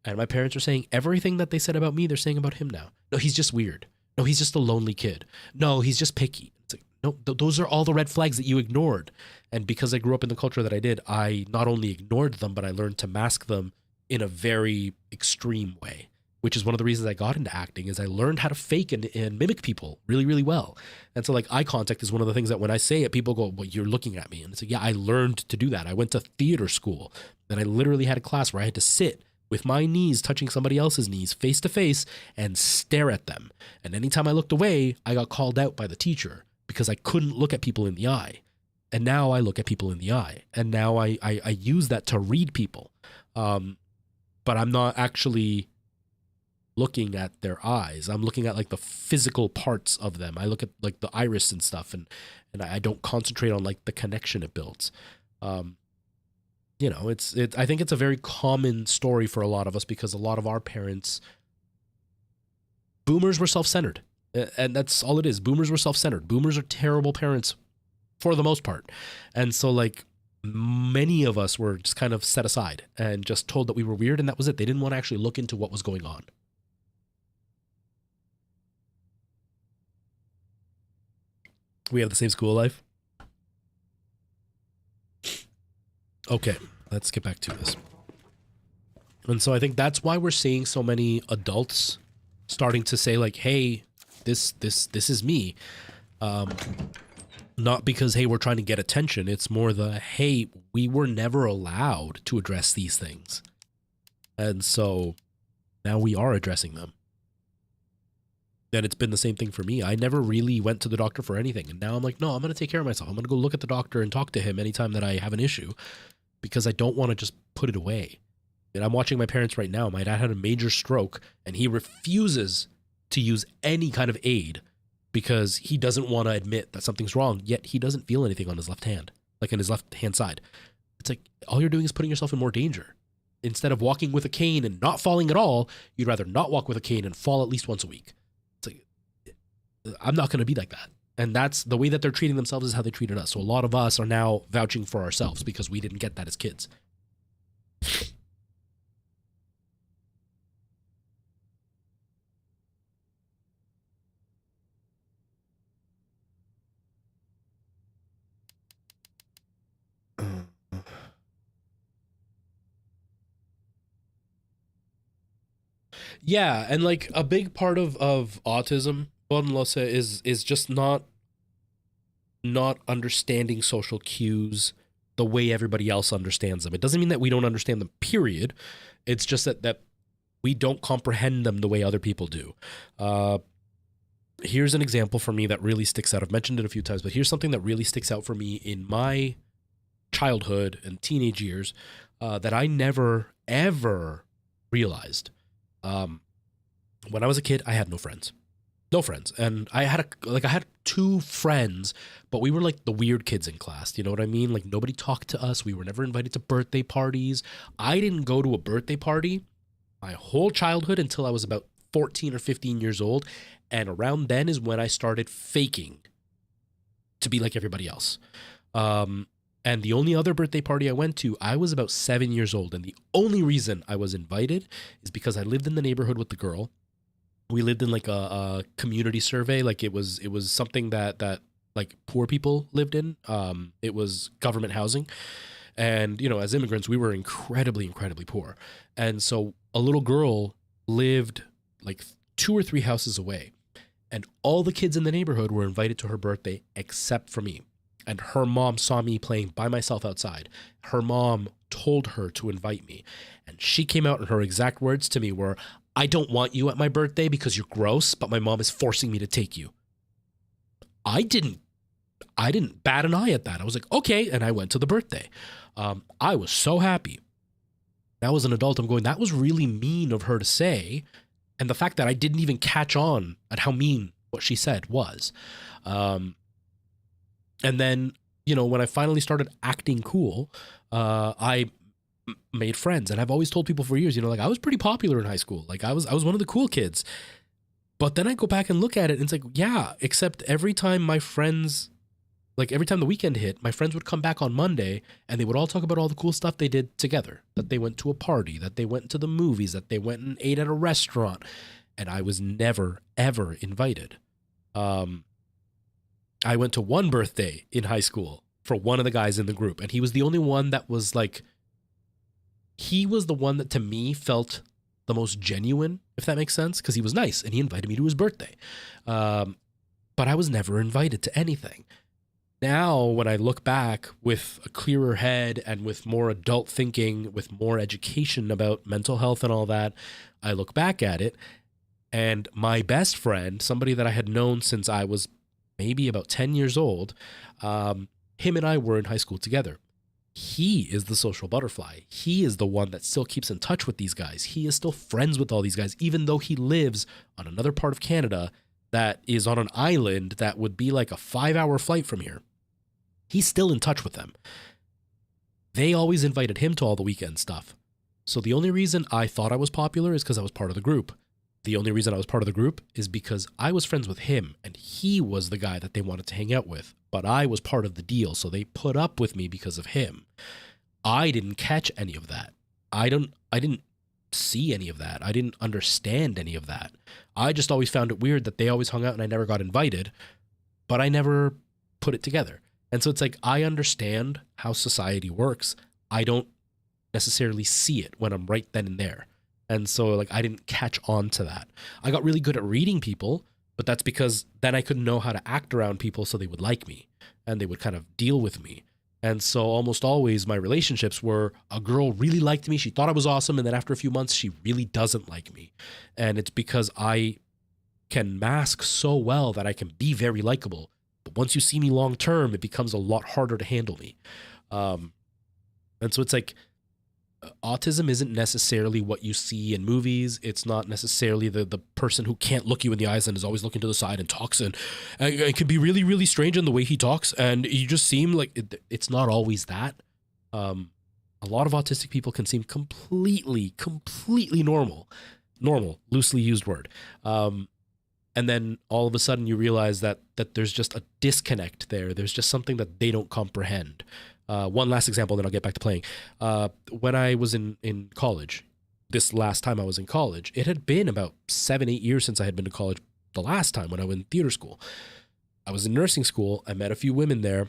And my parents are saying everything that they said about me, they're saying about him now. No, he's just weird. No, he's just a lonely kid. No, he's just picky. It's like, no, those are all the red flags that you ignored. And because I grew up in the culture that I did, I not only ignored them, but I learned to mask them in a very extreme way, which is one of the reasons I got into acting, is I learned how to fake and mimic people really, really well. And so like eye contact is one of the things that when I say it, people go, well, you're looking at me. And it's like, yeah, I learned to do that. I went to theater school, and I literally had a class where I had to sit with my knees touching somebody else's knees face to face and stare at them. And anytime I looked away, I got called out by the teacher because I couldn't look at people in the eye. And now I look at people in the eye. And now I use that to read people. But I'm not actually looking at their eyes. I'm looking at like the physical parts of them. I look at like the iris and stuff, and I don't concentrate on like the connection it builds. I think it's a very common story for a lot of us, because a lot of our parents, boomers were self-centered, and that's all it is. Boomers were self-centered. Boomers are terrible parents for the most part. And so like many of us were just kind of set aside and just told that we were weird, and that was it. They didn't want to actually look into what was going on. We have the same school life. Okay, let's get back to this. And so I think that's why we're seeing so many adults starting to say like, hey, this is me. Not because, hey, we're trying to get attention. It's more the, hey, we were never allowed to address these things. And so now we are addressing them. And it's been the same thing for me. I never really went to the doctor for anything. And now I'm like, no, I'm going to take care of myself. I'm going to go look at the doctor and talk to him anytime that I have an issue, because I don't want to just put it away. And I'm watching my parents right now. My dad had a major stroke and he refuses to use any kind of aid because he doesn't want to admit that something's wrong, yet he doesn't feel anything on his left hand, like on his left hand side. It's like all you're doing is putting yourself in more danger. Instead of walking with a cane and not falling at all, you'd rather not walk with a cane and fall at least once a week. It's like, I'm not going to be like that. And that's the way that they're treating themselves is how they treated us. So a lot of us are now vouching for ourselves because we didn't get that as kids. Yeah, and like a big part of autism, is just not understanding social cues the way everybody else understands them. It doesn't mean that we don't understand them, period. It's just that we don't comprehend them the way other people do. Here's an example for me that really sticks out. I've mentioned it a few times, but here's something that really sticks out for me in my childhood and teenage years that I never, ever realized. When I was a kid, I had no friends. No friends. And I had two friends, but we were like the weird kids in class. You know what I mean? Like nobody talked to us. We were never invited to birthday parties. I didn't go to a birthday party my whole childhood until I was about 14 or 15 years old. And around then is when I started faking to be like everybody else. And the only other birthday party I went to, I was about 7 years old. And the only reason I was invited is because I lived in the neighborhood with the girl. We lived in like a community survey. Like it was something that like poor people lived in. It was government housing. And, you know, as immigrants, we were incredibly, incredibly poor. And so a little girl lived like 2 or 3 houses away. And all the kids in the neighborhood were invited to her birthday except for me. And her mom saw me playing by myself outside. Her mom told her to invite me. And she came out and her exact words to me were, "I don't want you at my birthday because you're gross, but my mom is forcing me to take you." I didn't bat an eye at that. I was like, okay. And I went to the birthday. I was so happy. Now as an adult, I'm going, that was really mean of her to say. And the fact that I didn't even catch on at how mean what she said was. And then, you know, when I finally started acting cool, I made friends. And I've always told people for years, you know, like I was pretty popular in high school. Like I was one of the cool kids. But then I go back and look at it and it's like, yeah, except every time my friends, like every time the weekend hit, my friends would come back on Monday and they would all talk about all the cool stuff they did together, that they went to a party, that they went to the movies, that they went and ate at a restaurant. And I was never, ever invited. I went to one birthday in high school for one of the guys in the group. And he was the only one that was like, he was the one that to me felt the most genuine, if that makes sense, because he was nice and he invited me to his birthday. But I was never invited to anything. Now, when I look back with a clearer head and with more adult thinking, with more education about mental health and all that, I look back at it and my best friend, somebody that I had known since I was maybe about 10 years old, him and I were in high school together. He is the social butterfly. He is the one that still keeps in touch with these guys. He is still friends with all these guys, even though he lives on another part of Canada that is on an island that would be like a 5-hour flight from here. He's still in touch with them. They always invited him to all the weekend stuff. So the only reason I thought I was popular is because I was part of the group. The only reason I was part of the group is because I was friends with him and he was the guy that they wanted to hang out with. But I was part of the deal, so they put up with me because of him. I didn't catch any of that. I didn't see any of that. I didn't understand any of that. I just always found it weird that they always hung out and I never got invited, but I never put it together. And so it's like, I understand how society works. I don't necessarily see it when I'm right then and there. And so like, I didn't catch on to that. I got really good at reading people, but that's because then I couldn't know how to act around people so they would like me and they would kind of deal with me. And so almost always my relationships were a girl really liked me. She thought I was awesome. And then after a few months, she really doesn't like me. And it's because I can mask so well that I can be very likable. But once you see me long term, it becomes a lot harder to handle me. And so it's like, autism isn't necessarily what you see in movies. It's not necessarily the person who can't look you in the eyes and is always looking to the side and talks, and it can be really, really strange in the way he talks, and you just seem like it's not always that. A lot of autistic people can seem completely normal, loosely used word. And then all of a sudden you realize that there's just a disconnect there. There's just something that they don't comprehend. One last example, then I'll get back to playing. When I was in college, this last time I was in college, it had been about 7-8 years since I had been to college the last time when I went in theater school. I was in nursing school. I met a few women there.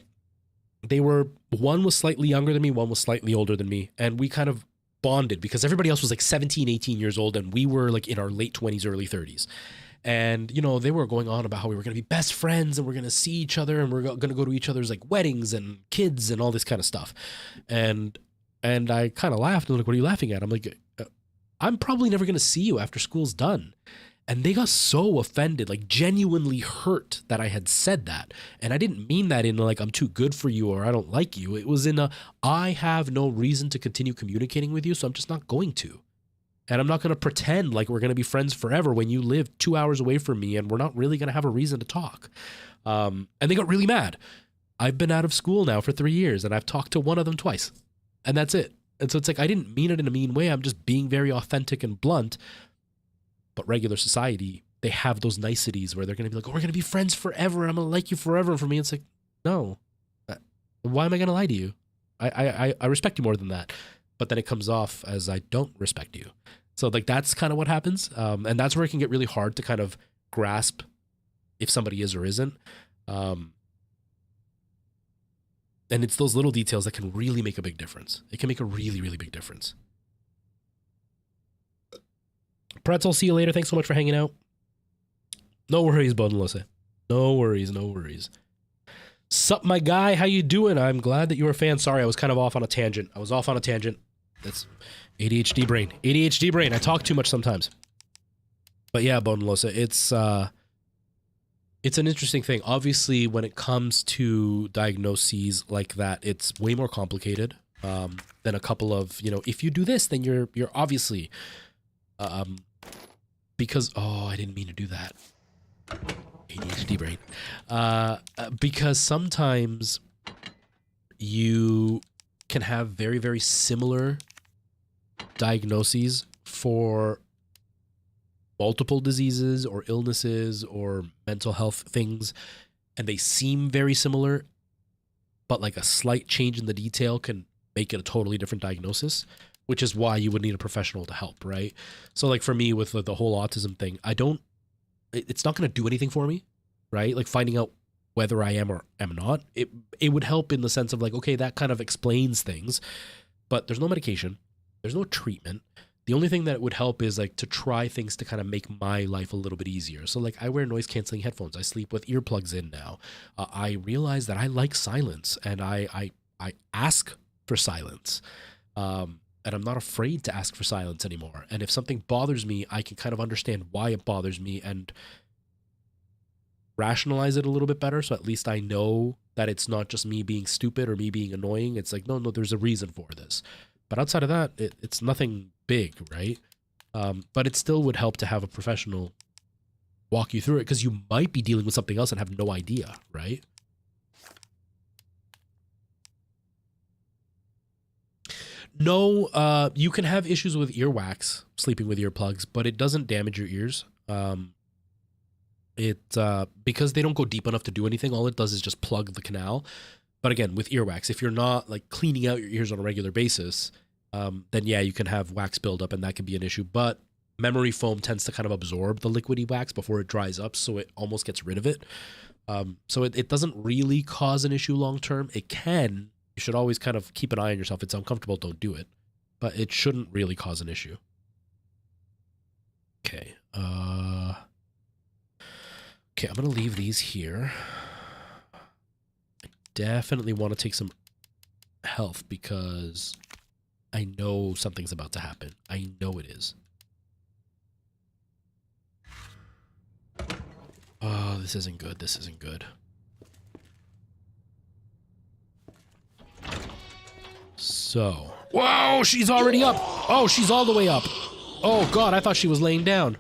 One was slightly younger than me, one was slightly older than me, and we kind of bonded because everybody else was like 17, 18 years old, and we were like in our late 20s, early 30s. And, you know, they were going on about how we were going to be best friends and we're going to see each other and we're going to go to each other's like weddings and kids and all this kind of stuff. And I kind of laughed and like, what are you laughing at? I'm like, I'm probably never going to see you after school's done. And they got so offended, like genuinely hurt that I had said that. And I didn't mean that in like, I'm too good for you or I don't like you. It was in I have no reason to continue communicating with you, so I'm just not going to. And I'm not going to pretend like we're going to be friends forever when you live 2 hours away from me and we're not really going to have a reason to talk. And they got really mad. I've been out of school now for 3 years and I've talked to one of them twice. And that's it. And so it's like, I didn't mean it in a mean way. I'm just being very authentic and blunt. But regular society, they have those niceties where they're going to be like, oh, we're going to be friends forever. I'm going to like you forever. And for me, it's like, no. Why am I going to lie to you? I respect you more than that. But then it comes off as I don't respect you. So like that's kind of what happens. And that's where it can get really hard to kind of grasp if somebody is or isn't. And it's those little details that can really make a big difference. It can make a really, really big difference. Pretzel, see you later. Thanks so much for hanging out. No worries, Bonlose. No worries, no worries. Sup, my guy? How you doing? I'm glad that you're a fan. Sorry, I was kind of off on a tangent. That's ADHD brain. ADHD brain. I talk too much sometimes. But yeah, Bonlose, it's an interesting thing. Obviously, when it comes to diagnoses like that, it's way more complicated than a couple of, you know, if you do this, then you're obviously... because, oh, I didn't mean to do that. ADHD brain. Because sometimes you can have very, very similar diagnoses for multiple diseases or illnesses or mental health things, and they seem very similar, but like a slight change in the detail can make it a totally different diagnosis, which is why you would need a professional to help, right? So like for me with the whole autism thing, it's not going to do anything for me, right? Like finding out whether I am or am not, it would help in the sense of like, okay, that kind of explains things, but there's no medication, there's no treatment. The only thing that would help is like to try things to kind of make my life a little bit easier. So like I wear noise canceling headphones. I sleep with earplugs in now. I realize that I like silence and I ask for silence. And I'm not afraid to ask for silence anymore. And if something bothers me, I can kind of understand why it bothers me and rationalize it a little bit better. So at least I know that it's not just me being stupid or me being annoying. It's like, no, there's a reason for this. But outside of that, it's nothing big, right? But it still would help to have a professional walk you through it because you might be dealing with something else and have no idea, right? No, you can have issues with earwax, sleeping with earplugs, but it doesn't damage your ears. Because they don't go deep enough to do anything, all it does is just plug the canal. But again, with earwax, if you're not like cleaning out your ears on a regular basis, then yeah, you can have wax buildup and that can be an issue. But memory foam tends to kind of absorb the liquidy wax before it dries up, so it almost gets rid of it. So it doesn't really cause an issue long term. It can. You should always kind of keep an eye on yourself. If it's uncomfortable, don't do it. But it shouldn't really cause an issue. Okay. Okay, I'm going to leave these here. I definitely want to take some health because I know something's about to happen. I know it is. Oh, this isn't good. This isn't good. So, Whoa, she's already up. Oh, she's all the way up. Oh, God, I thought she was laying down.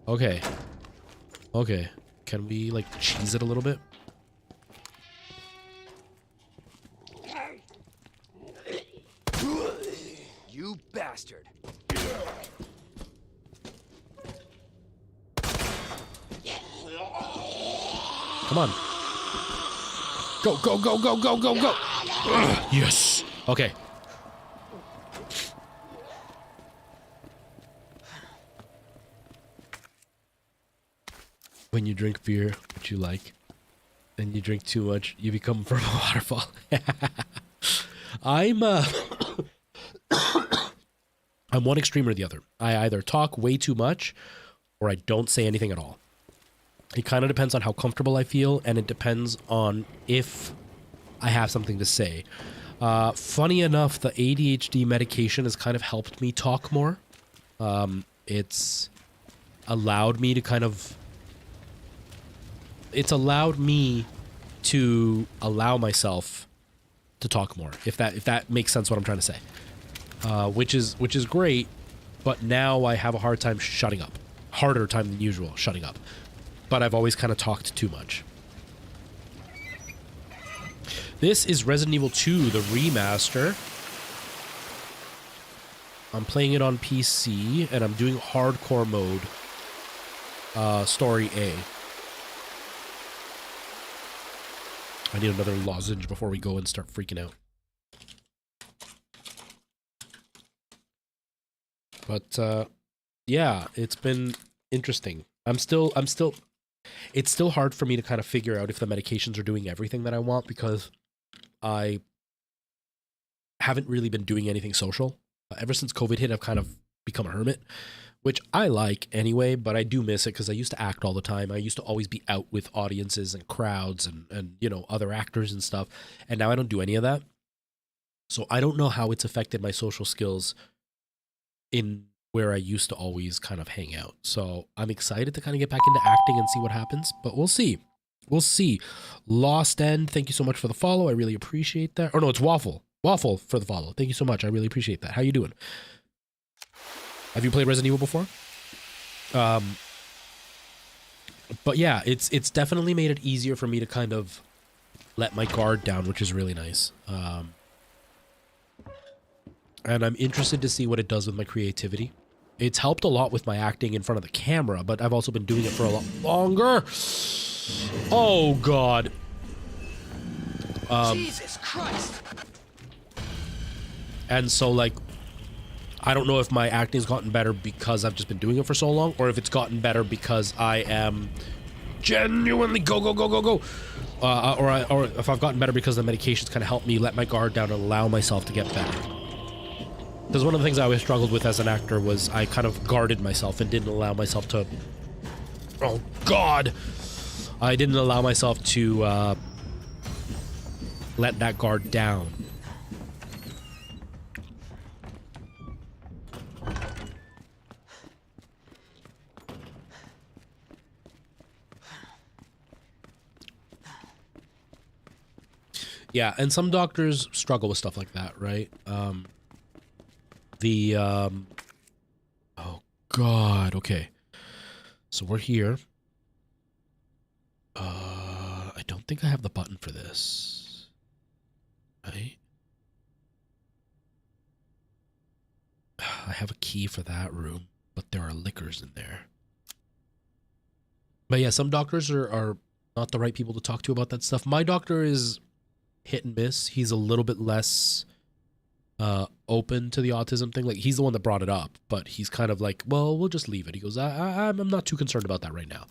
Okay. Okay. Can we, like, cheese it a little bit? You bastard. Come on. Go, go, go, go, go, go, go. Ugh, yes. Okay. When you drink beer, which you like, and you drink too much, you become from a waterfall. I'm I'm one extreme or the other. I either talk way too much or I don't say anything at all. It kind of depends on how comfortable I feel, and it depends on if I have something to say. Funny enough, the ADHD medication has kind of helped me talk more. It's allowed me to kind of... It's allowed me to allow myself to talk more, if that makes sense what I'm trying to say. Which is great, but now I have a hard time shutting up. Harder time than usual shutting up. But I've always kind of talked too much. This is Resident Evil 2, the remaster. I'm playing it on PC, and I'm doing hardcore mode. Story A. I need another lozenge before we go and start freaking out. But, yeah, it's been interesting. It's still hard for me to kind of figure out if the medications are doing everything that I want, because I haven't really been doing anything social. Ever since COVID hit, I've kind of become a hermit, which I like anyway, but I do miss it because I used to act all the time. I used to always be out with audiences and crowds and you know, other actors and stuff. And now I don't do any of that. So I don't know how it's affected my social skills in where I used to always kind of hang out. So I'm excited to kind of get back into acting and see what happens, but we'll see. We'll see. Lost End, thank you so much for the follow. I really appreciate that. Or no, it's Waffle. Waffle for the follow. Thank you so much. I really appreciate that. How you doing? Have you played Resident Evil before? But yeah, it's definitely made it easier for me to kind of let my guard down, which is really nice. And I'm interested to see what it does with my creativity. It's helped a lot with my acting in front of the camera, but I've also been doing it for a lot longer. Oh, God. Jesus Christ. And so, like, I don't know if my acting's gotten better because I've just been doing it for so long, or if it's gotten better because I am genuinely go, go, go, go, go. Or if I've gotten better because the medications kind of helped me let my guard down and allow myself to get better. Because one of the things I always struggled with as an actor was I kind of guarded myself and didn't allow myself to... Oh, God! I didn't allow myself to let that guard down. Yeah, and some doctors struggle with stuff like that, right? Oh, God, okay. So we're here. I don't think I have the button for this. Right? I have a key for that room, but there are liquors in there. But yeah, some doctors are not the right people to talk to about that stuff. My doctor is hit and miss. He's a little bit less open to the autism thing. Like, he's the one that brought it up, but he's kind of like, well, we'll just leave it. He goes, I'm not too concerned about that right now.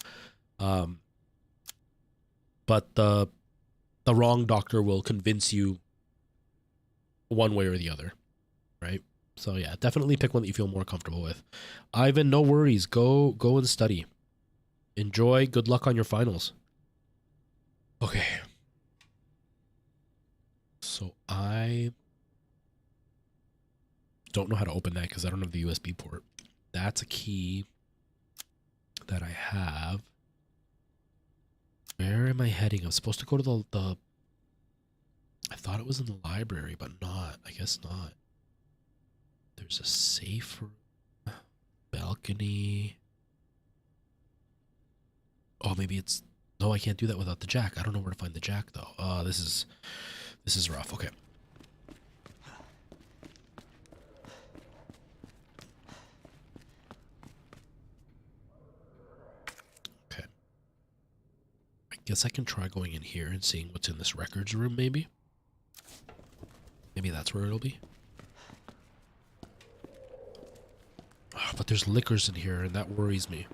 But the wrong doctor will convince you one way or the other, right? So yeah, definitely pick one that you feel more comfortable with. Ivan, no worries. Go and study. Enjoy. Good luck on your finals. Okay. So I don't know how to open that because I don't have the USB port. That's a key that I have. Where am I heading? I'm supposed to go to the... I thought it was in the library, but not. I guess not. There's a safe room, balcony. Oh, maybe it's... No, I can't do that without the jack. I don't know where to find the jack, though. This is rough. Okay. Okay. I guess I can try going in here and seeing what's in this records room, maybe? Maybe that's where it'll be. Oh, but there's liquors in here, and that worries me.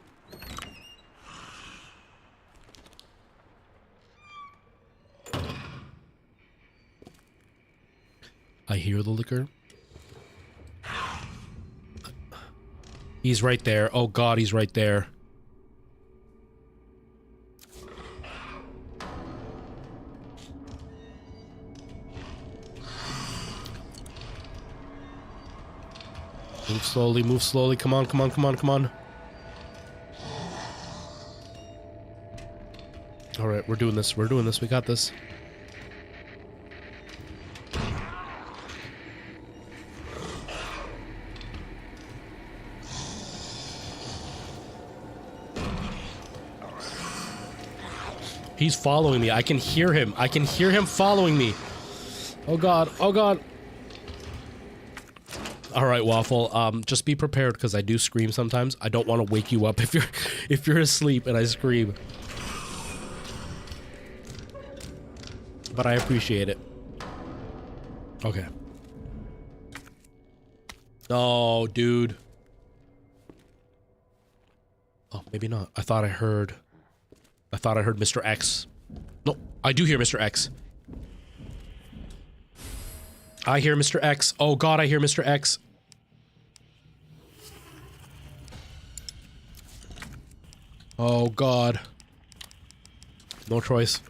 I hear the liquor. He's right there. Oh god, he's right there. Move slowly, move slowly. Come on, come on, come on, come on. Alright, we're doing this. We're doing this. We got this. He's following me. I can hear him. I can hear him following me. Oh god. Oh god. All right, Waffle. Just be prepared because I do scream sometimes. I don't want to wake you up if you're asleep and I scream. But I appreciate it. Okay. Oh, dude. Oh, maybe not. I thought I heard Mr. X. No, I do hear Mr. X. I hear Mr. X. Oh god, I hear Mr. X. Oh god. No choice.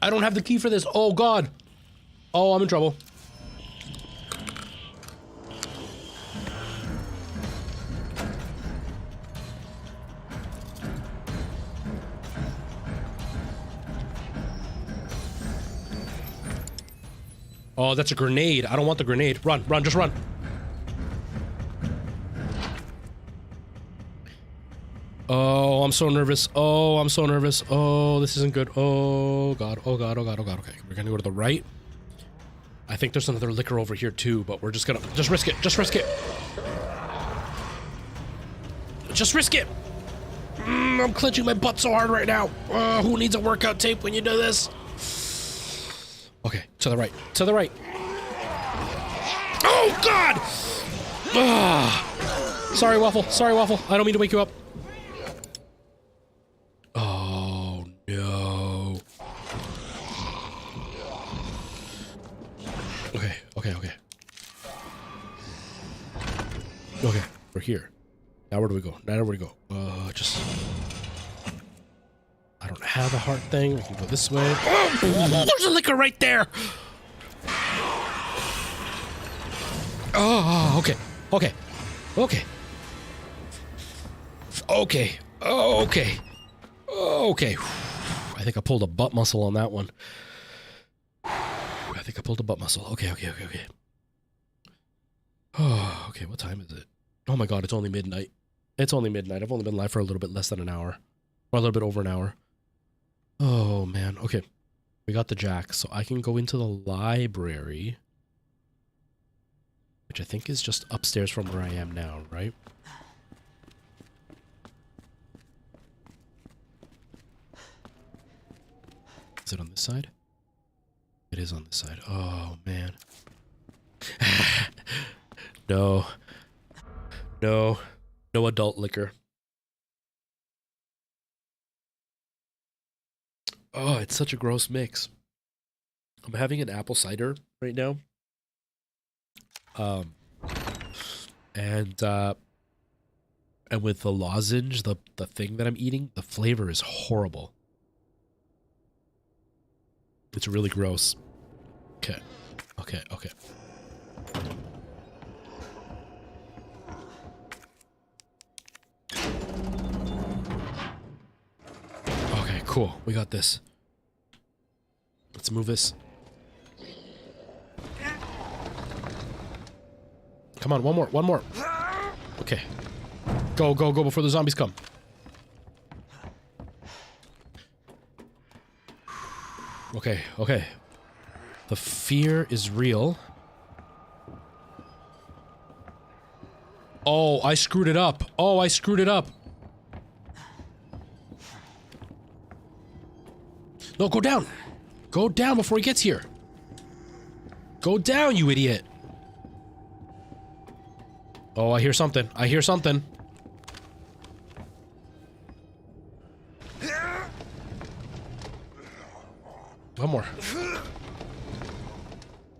I don't have the key for this. Oh god. Oh, I'm in trouble. Oh, that's a grenade. I don't want the grenade. Run, run, just run. Oh, I'm so nervous. Oh, I'm so nervous. Oh, this isn't good. Oh, God. Oh, God. Oh, God. Oh, God. Okay, we're gonna go to the right. I think there's another liquor over here, too, but we're just gonna... Just risk it. Just risk it. Just risk it. I'm clenching my butt so hard right now. Who needs a workout tape when you do this? Okay, to the right. To the right. Oh, God! Sorry, Waffle. Sorry, Waffle. I don't mean to wake you up. Oh, no. Okay, okay, okay. Okay, we're here. Now where do we go? Now where do we go? Just... I don't have a heart thing. We can go this way. Oh, there's a liquor right there! Oh, okay. Okay. Okay. Okay. Okay. Okay. I think I pulled a butt muscle on that one. I think I pulled a butt muscle. Okay, okay, okay, okay. Oh, okay, what time is it? Oh my god, it's only midnight. It's only midnight. I've only been live for a little bit less than an hour. Or a little bit over an hour. Oh, man. Okay. We got the jack, so I can go into the library. Which I think is just upstairs from where I am now, right? Is it on this side? It is on this side. Oh, man. No. No. No adult liquor. Oh, it's such a gross mix. I'm having an apple cider right now. And with the lozenge, the thing that I'm eating, the flavor is horrible. It's really gross. Okay. Okay, okay. Okay, cool. We got this. Let's move this. Come on, one more, one more. Okay. Go, go, go before the zombies come. Okay, okay. The fear is real. Oh, I screwed it up. Oh, I screwed it up. No, go down. Go down before he gets here. Go down, you idiot. Oh, I hear something. I hear something. One more.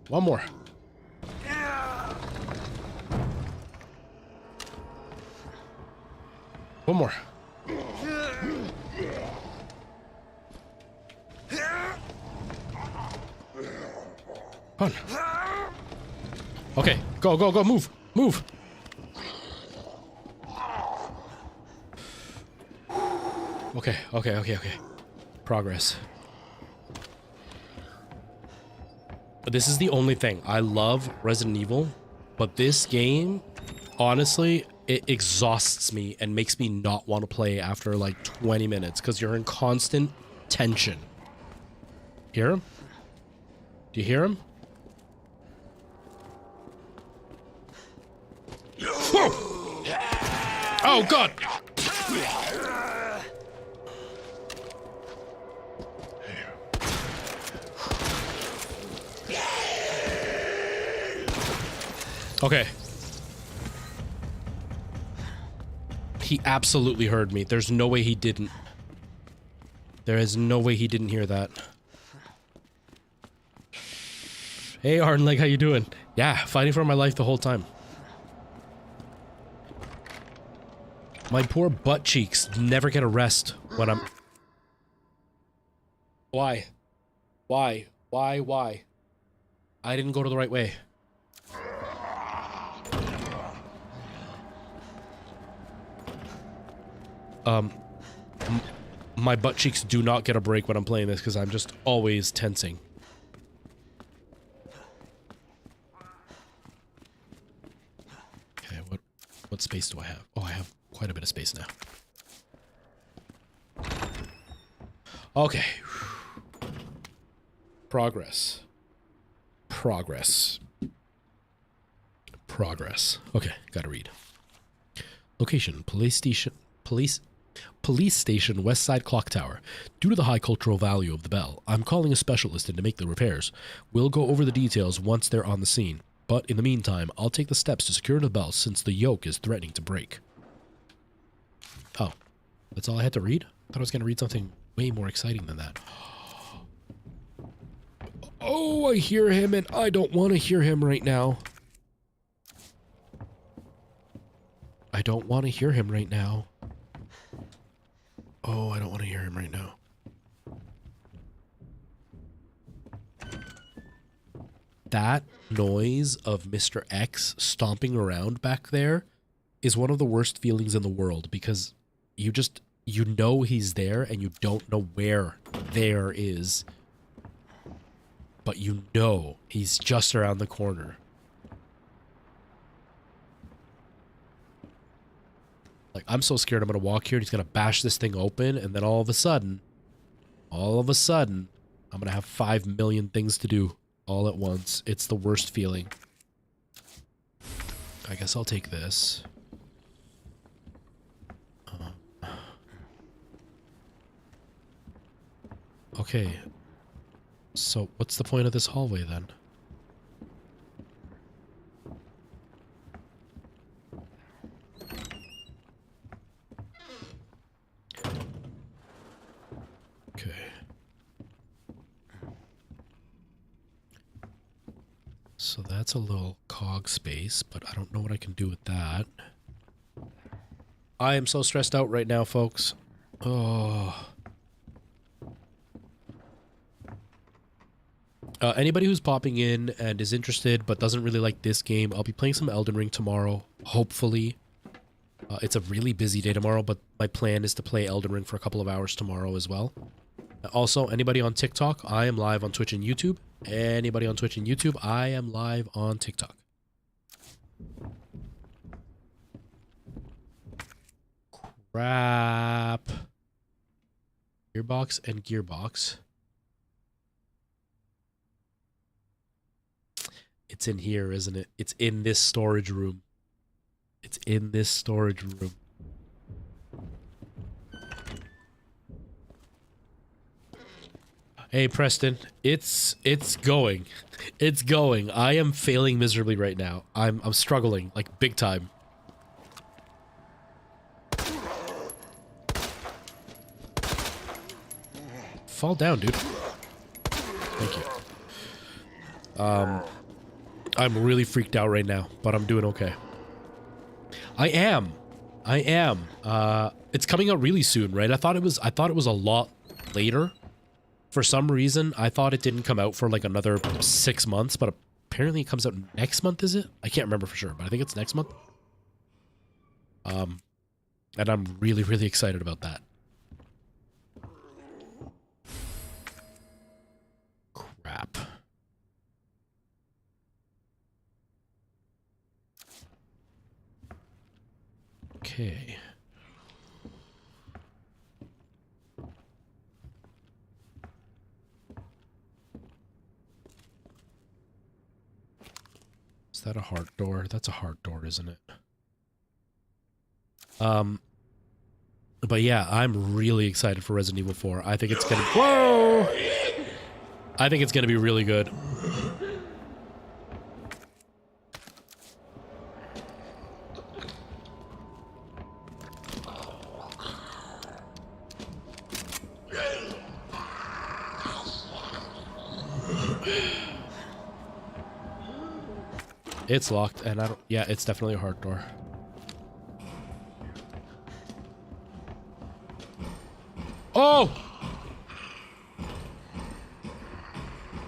One more. One more. Come on. Okay, go, go, go, move, move. Okay, okay, okay, okay. Progress. This is the only thing. I love Resident Evil, but this game, honestly, it exhausts me and makes me not want to play after like 20 minutes because you're in constant tension. Hear him? Do you hear him? Whoa! Oh, God! Okay. He absolutely heard me. There's no way he didn't. There is no way he didn't hear that. Hey, Arnleg, how you doing? Yeah, fighting for my life the whole time. My poor butt cheeks never get a rest when I'm... Why? Why? Why? Why? I didn't go to the right way. My butt cheeks do not get a break when I'm playing this because I'm just always tensing. Okay, what space do I have? Oh, I have quite a bit of space now. Okay. Progress. Progress. Progress. Okay, gotta read. Location, police station, Police station, West Side Clock Tower. Due to the high cultural value of the bell, I'm calling a specialist in to make the repairs. We'll go over the details once they're on the scene. But in the meantime, I'll take the steps to secure the bell since the yoke is threatening to break. Oh, that's all I had to read? I thought I was going to read something way more exciting than that. Oh, I hear him and I don't want to hear him right now. I don't want to hear him right now. Oh, I don't want to hear him right now. That noise of Mr. X stomping around back there is one of the worst feelings in the world because you know he's there and you don't know where there is. But you know he's just around the corner. Like, I'm so scared I'm going to walk here and he's going to bash this thing open and then all of a sudden, I'm going to have 5 million things to do all at once. It's the worst feeling. I guess I'll take this. Okay. So, what's the point of this hallway then? Okay. So that's a little cog space, but I don't know what I can do with that. I am so stressed out right now, folks. Oh. Anybody who's popping in and is interested but doesn't really like this game, I'll be playing some Elden Ring tomorrow, hopefully. It's a really busy day tomorrow, but my plan is to play Elden Ring for a couple of hours tomorrow as well. Also, anybody on TikTok, I am live on Twitch and YouTube. Anybody on Twitch and YouTube, I am live on TikTok. Crap. Gearbox and gearbox. It's in here, isn't it? It's in this storage room. It's in this storage room. Hey Preston, it's going. It's going. I am failing miserably right now. I'm struggling like big time. Fall down, dude. Thank you. I'm really freaked out right now, but I'm doing okay. I am. It's coming out really soon, right? I thought it was a lot later. For some reason, I thought it didn't come out for like another 6 months, but apparently it comes out next month, is it? I can't remember for sure, but I think it's next month. And I'm really, really excited about that. Crap. Okay. Is that a hard door? That's a hard door, isn't it? But yeah, I'm really excited for Resident Evil 4. I think it's gonna... Whoa! I think it's gonna be really good. It's locked, and I don't... Yeah, it's definitely a hard door. Oh!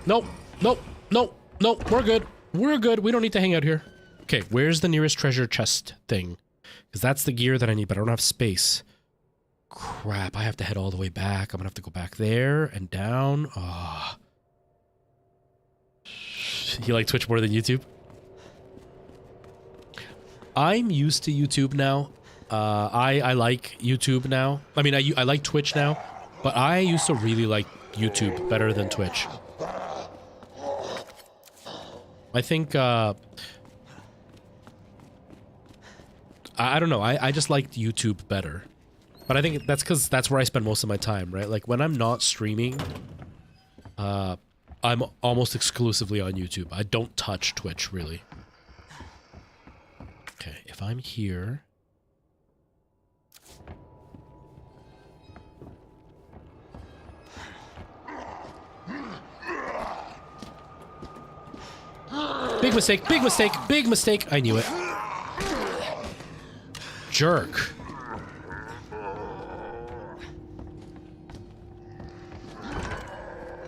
Nope, nope, nope, nope, we're good. We're good, we don't need to hang out here. Okay, where's the nearest treasure chest thing? Because that's the gear that I need, but I don't have space. Crap, I have to head all the way back. I'm gonna have to go back there and down. Ah. You like Twitch more than YouTube? I'm used to YouTube now. I like YouTube now. I mean, I like Twitch now, but I used to really like YouTube better than Twitch. I think, I don't know. I just liked YouTube better. But I think that's because that's where I spend most of my time, right? Like, when I'm not streaming, I'm almost exclusively on YouTube. I don't touch Twitch, really. Okay, if I'm here... Big mistake, big mistake, big mistake! I knew it. Jerk.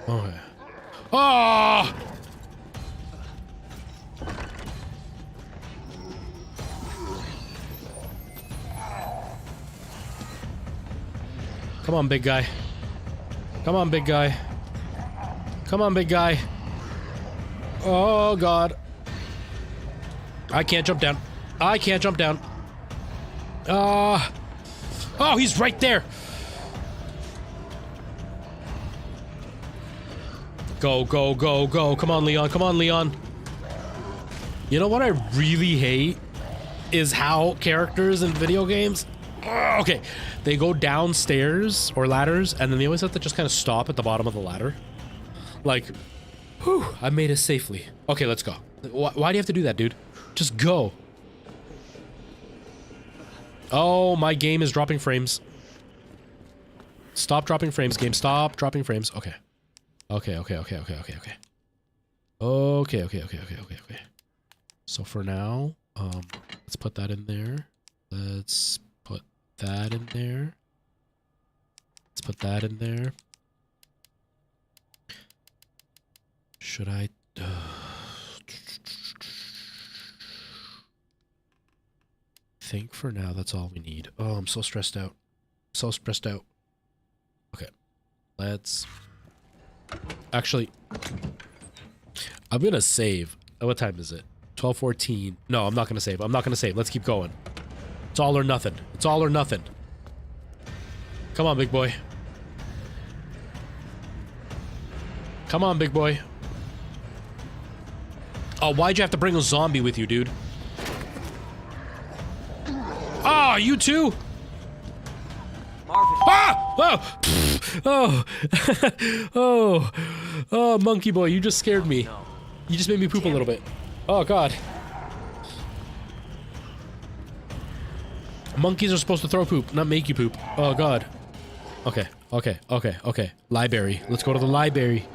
Okay. Oh! Come on, big guy. Come on, big guy. Come on, big guy. Oh, God. I can't jump down. I can't jump down. Oh, he's right there. Go, go, go, go. Come on, Leon. Come on, Leon. You know what I really hate is how characters in video games... Okay, they go downstairs or ladders, and then they always have to just kind of stop at the bottom of the ladder. Like, whew, I made it safely. Okay, let's go. Why do you have to do that, dude? Just go. Oh, my game is dropping frames. Stop dropping frames, game. Stop dropping frames. Okay. Okay, okay, okay, okay, okay, okay. Okay, okay, okay, okay, okay, okay. So for now, let's put that in there. Let's put that in there. Let's put that in there. Should I... think for now that's all we need. Oh, I'm so stressed out. So stressed out. Okay. Let's... Actually, I'm gonna save. What time is it? 12:14. No, I'm not gonna save. I'm not gonna save. Let's keep going. It's all or nothing. It's all or nothing. Come on, big boy. Come on, big boy. Oh, why'd you have to bring a zombie with you, dude? Ah, you too? Marvin. Ah! Oh! Oh! Oh! Oh, monkey boy, you just scared me. No. You just made me poop a little bit. Oh, God. Monkeys are supposed to throw poop, not make you poop. Oh, God. Okay, okay, okay, okay. Library. Let's go to the library.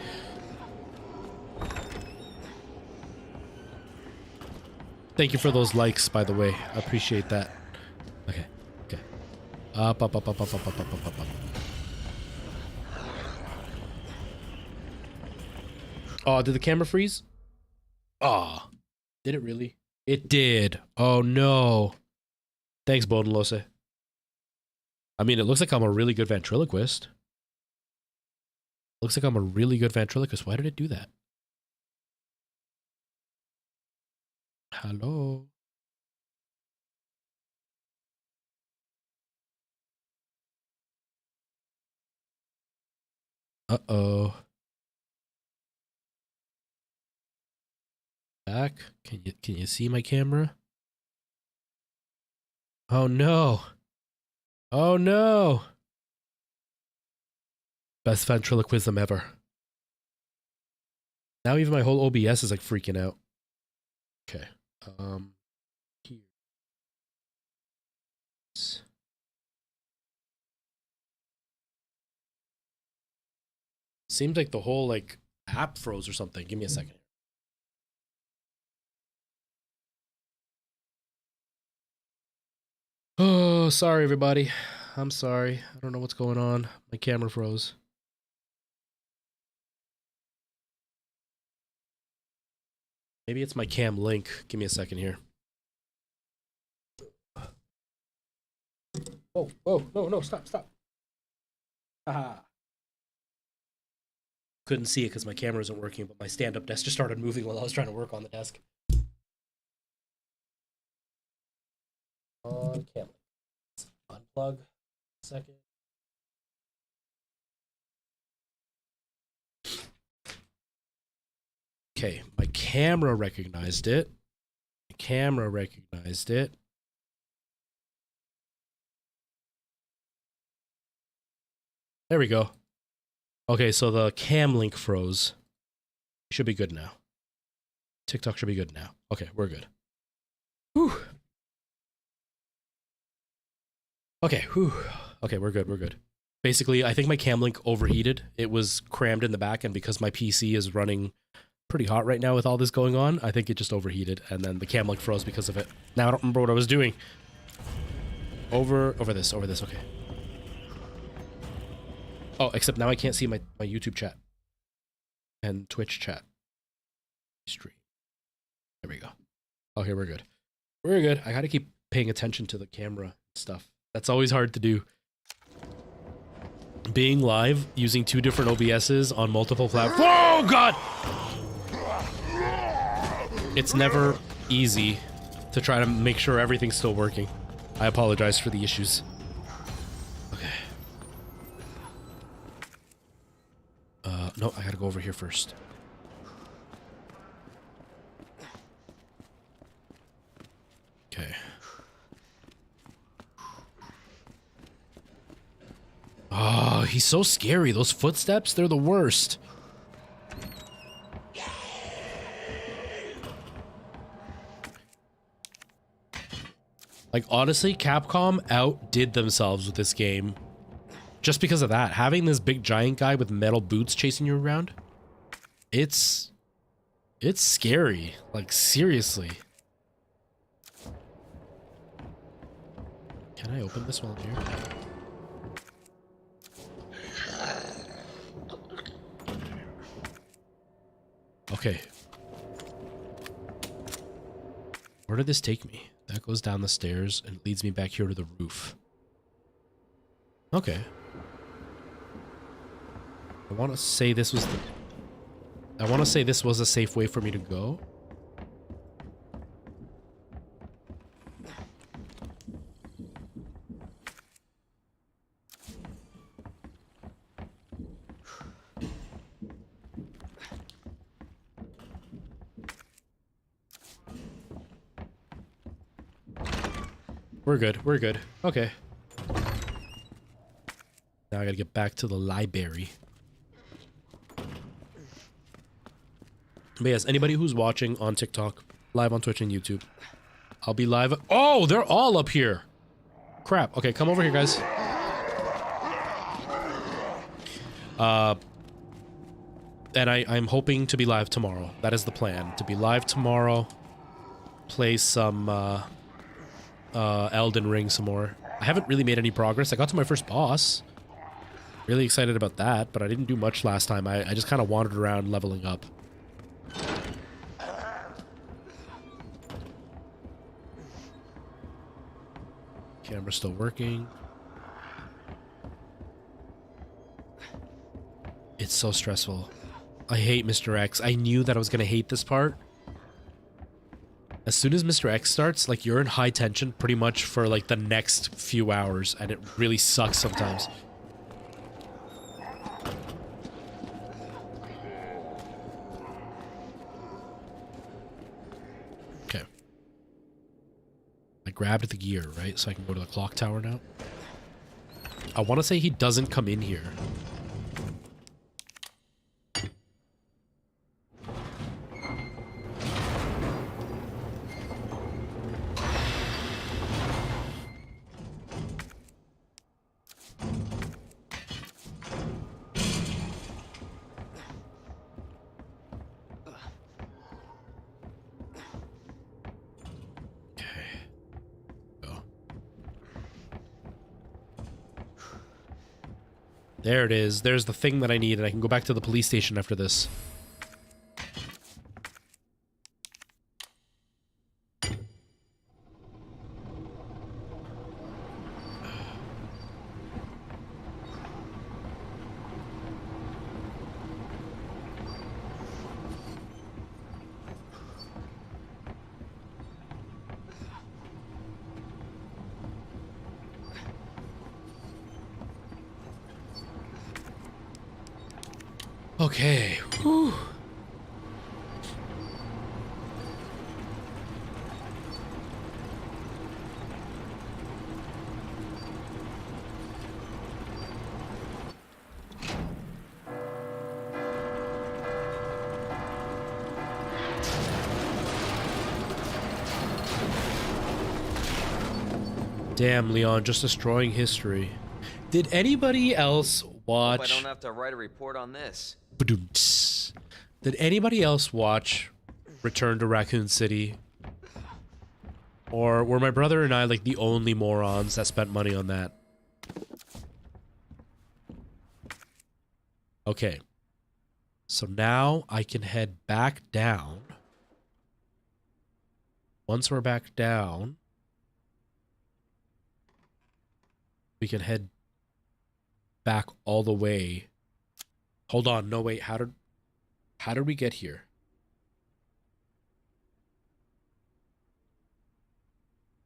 Thank you for those likes, by the way. I appreciate that. Okay, okay. Up, up, up, up, up, up, up, up, up, up. Oh, did the camera freeze? Oh, did it really? It did. Oh, no. Thanks, Bodenlose. I mean, it looks like I'm a really good ventriloquist. Looks like I'm a really good ventriloquist. Why did it do that? Hello? Uh-oh. Back? Can you see my camera? Oh no. Oh no. Best ventriloquism ever. Now even my whole OBS is like freaking out. Okay. Here. Seems like the whole like app froze or something. Give me a second. Oh, sorry everybody. I'm sorry. I don't know what's going on. My camera froze. Maybe it's my cam link. Give me a second here. Oh, oh, no, stop. Haha. Couldn't see it because my camera isn't working, but my stand-up desk just started moving while I was trying to work on the desk. On camera. Let's unplug. Second. Okay, my camera recognized it. There we go. Okay, so the cam link froze. Should be good now. TikTok should be good now. Okay, we're good. Whew. Okay, whew. Okay, we're good. Basically, I think my cam link overheated. It was crammed in the back, and because my PC is running pretty hot right now with all this going on, I think it just overheated, and then the cam link froze because of it. Now I don't remember what I was doing. Over this, okay. Oh, except now I can't see my YouTube chat. And Twitch chat. Stream. There we go. Okay, we're good. We're good. I gotta keep paying attention to the camera stuff. That's always hard to do. Being live, using 2 different OBSs on multiple platforms. Whoa, God! It's never easy to try to make sure everything's still working. I apologize for the issues. Okay. No, I gotta go over here first. Okay. Oh, he's so scary. Those footsteps, they're the worst. Like, honestly, Capcom outdid themselves with this game. Just because of that. Having this big giant guy with metal boots chasing you around. It's scary. Like, seriously. Can I open this while I'm here? Okay. Where did this take me? That goes down the stairs and leads me back here to the roof. Okay. I want to say this was a safe way for me to go. We're good. We're good. Okay. Now I gotta get back to the library. But yes, anybody who's watching on TikTok, live on Twitch and YouTube, I'll be live. Oh, they're all up here. Crap. Okay, come over here, guys. And I'm hoping to be live tomorrow. That is the plan. To be live tomorrow. Play some, Elden Ring some more. I haven't really made any progress. I got to my first boss. Really excited about that, but I didn't do much last time. I just kind of wandered around leveling up. Camera's still working. It's so stressful. I hate Mr. X. I knew that I was gonna hate this part. As soon as Mr. X starts, like, you're in high tension pretty much for, like, the next few hours, and it really sucks sometimes. Okay. I grabbed the gear, right? So I can go to the clock tower now. I want to say he doesn't come in here. There it is. There's the thing that I need, and I can go back to the police station after this. Okay. Whew. Damn, Leon, just destroying history. Did anybody else watch... Hope I don't have to write a report on this. Did anybody else watch Return to Raccoon City? Or were my brother and I, like, the only morons that spent money on that? Okay. So now I can head back down. Once we're back down, we can head back all the way. Hold on, no wait, how did we get here?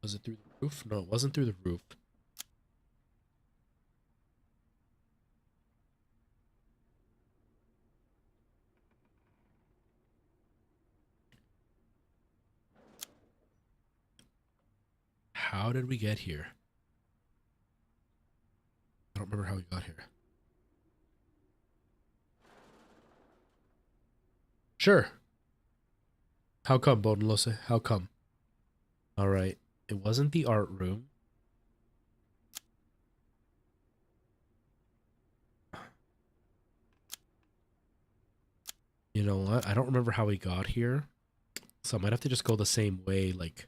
Was it through the roof? No, it wasn't through the roof. How did we get here? I don't remember how we got here. Sure. How come, Bodenlose? How come? Alright. It wasn't the art room. You know what? I don't remember how we got here. So I might have to just go the same way, like...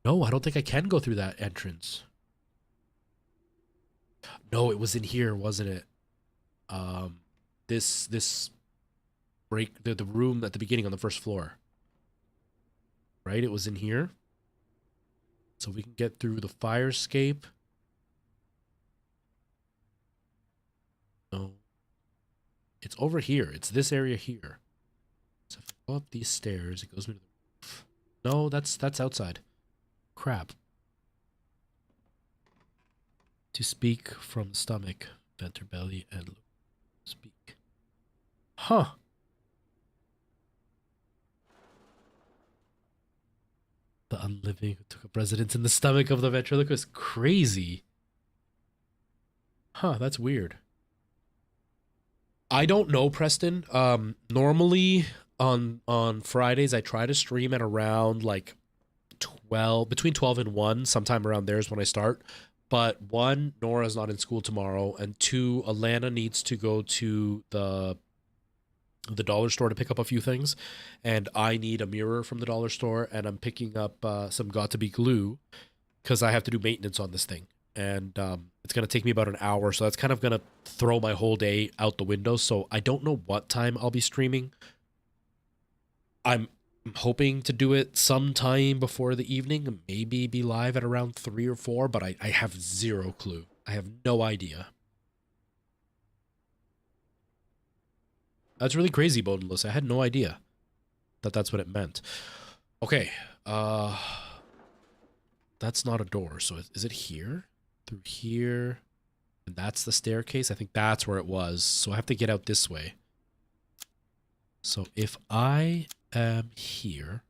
No, I don't think I can go through that entrance. No, it was in here, wasn't it? This break, the room at the beginning on the first floor. Right? It was in here. So we can get through the fire escape. No. It's over here. It's this area here. So if I go up these stairs, it goes into the roof. No, that's outside. Crap. To speak from the stomach, venter belly, and speak. Huh. The unliving who took up residence in the stomach of the ventriloquist. Crazy. Huh, that's weird. I don't know, Preston. Normally on Fridays I try to stream at around like 12, between 12 and 1, sometime around there is when I start. But one, Nora's not in school tomorrow, and two, Alana needs to go to the dollar store to pick up a few things, and I need a mirror from the dollar store, and I'm picking up some got-to-be glue because I have to do maintenance on this thing, and it's going to take me about an hour, so that's kind of going to throw my whole day out the window. So I don't know what time I'll be streaming. I'm hoping to do it sometime before the evening, maybe be live at around 3 or 4, but I have zero clue. I have no idea. That's really crazy, Boneless. I had no idea that that's what it meant. Okay. That's not a door. So is it here? Through here? And that's the staircase? I think that's where it was. So I have to get out this way. So if I am here,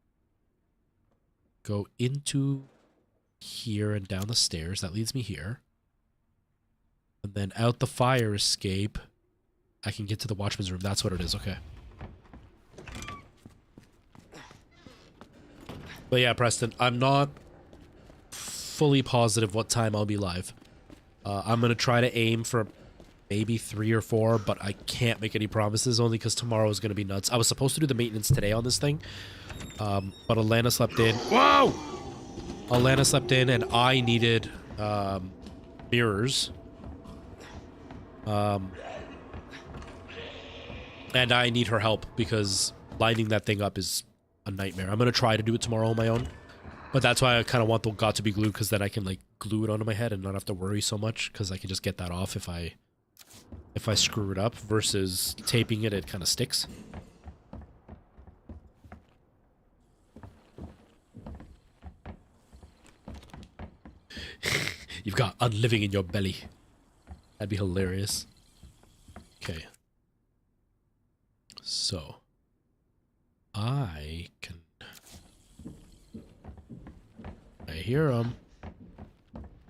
go into here and down the stairs, that leads me here. And then out the fire escape, I can get to the watchman's room. That's what it is. Okay. But yeah, Preston, I'm not fully positive what time I'll be live. I'm going to try to aim for maybe 3 or 4, but I can't make any promises only because tomorrow is going to be nuts. I was supposed to do the maintenance today on this thing, but Alana slept in. Whoa! Alana slept in and I needed mirrors. And I need her help because lining that thing up is a nightmare. I'm going to try to do it tomorrow on my own. But that's why I kind of want the got-to-be glue, because then I can like glue it onto my head and not have to worry so much, because I can just get that off if I screw it up, versus taping it, it kind of sticks. You've got unliving in your belly. That'd be hilarious. Okay. So, I hear him.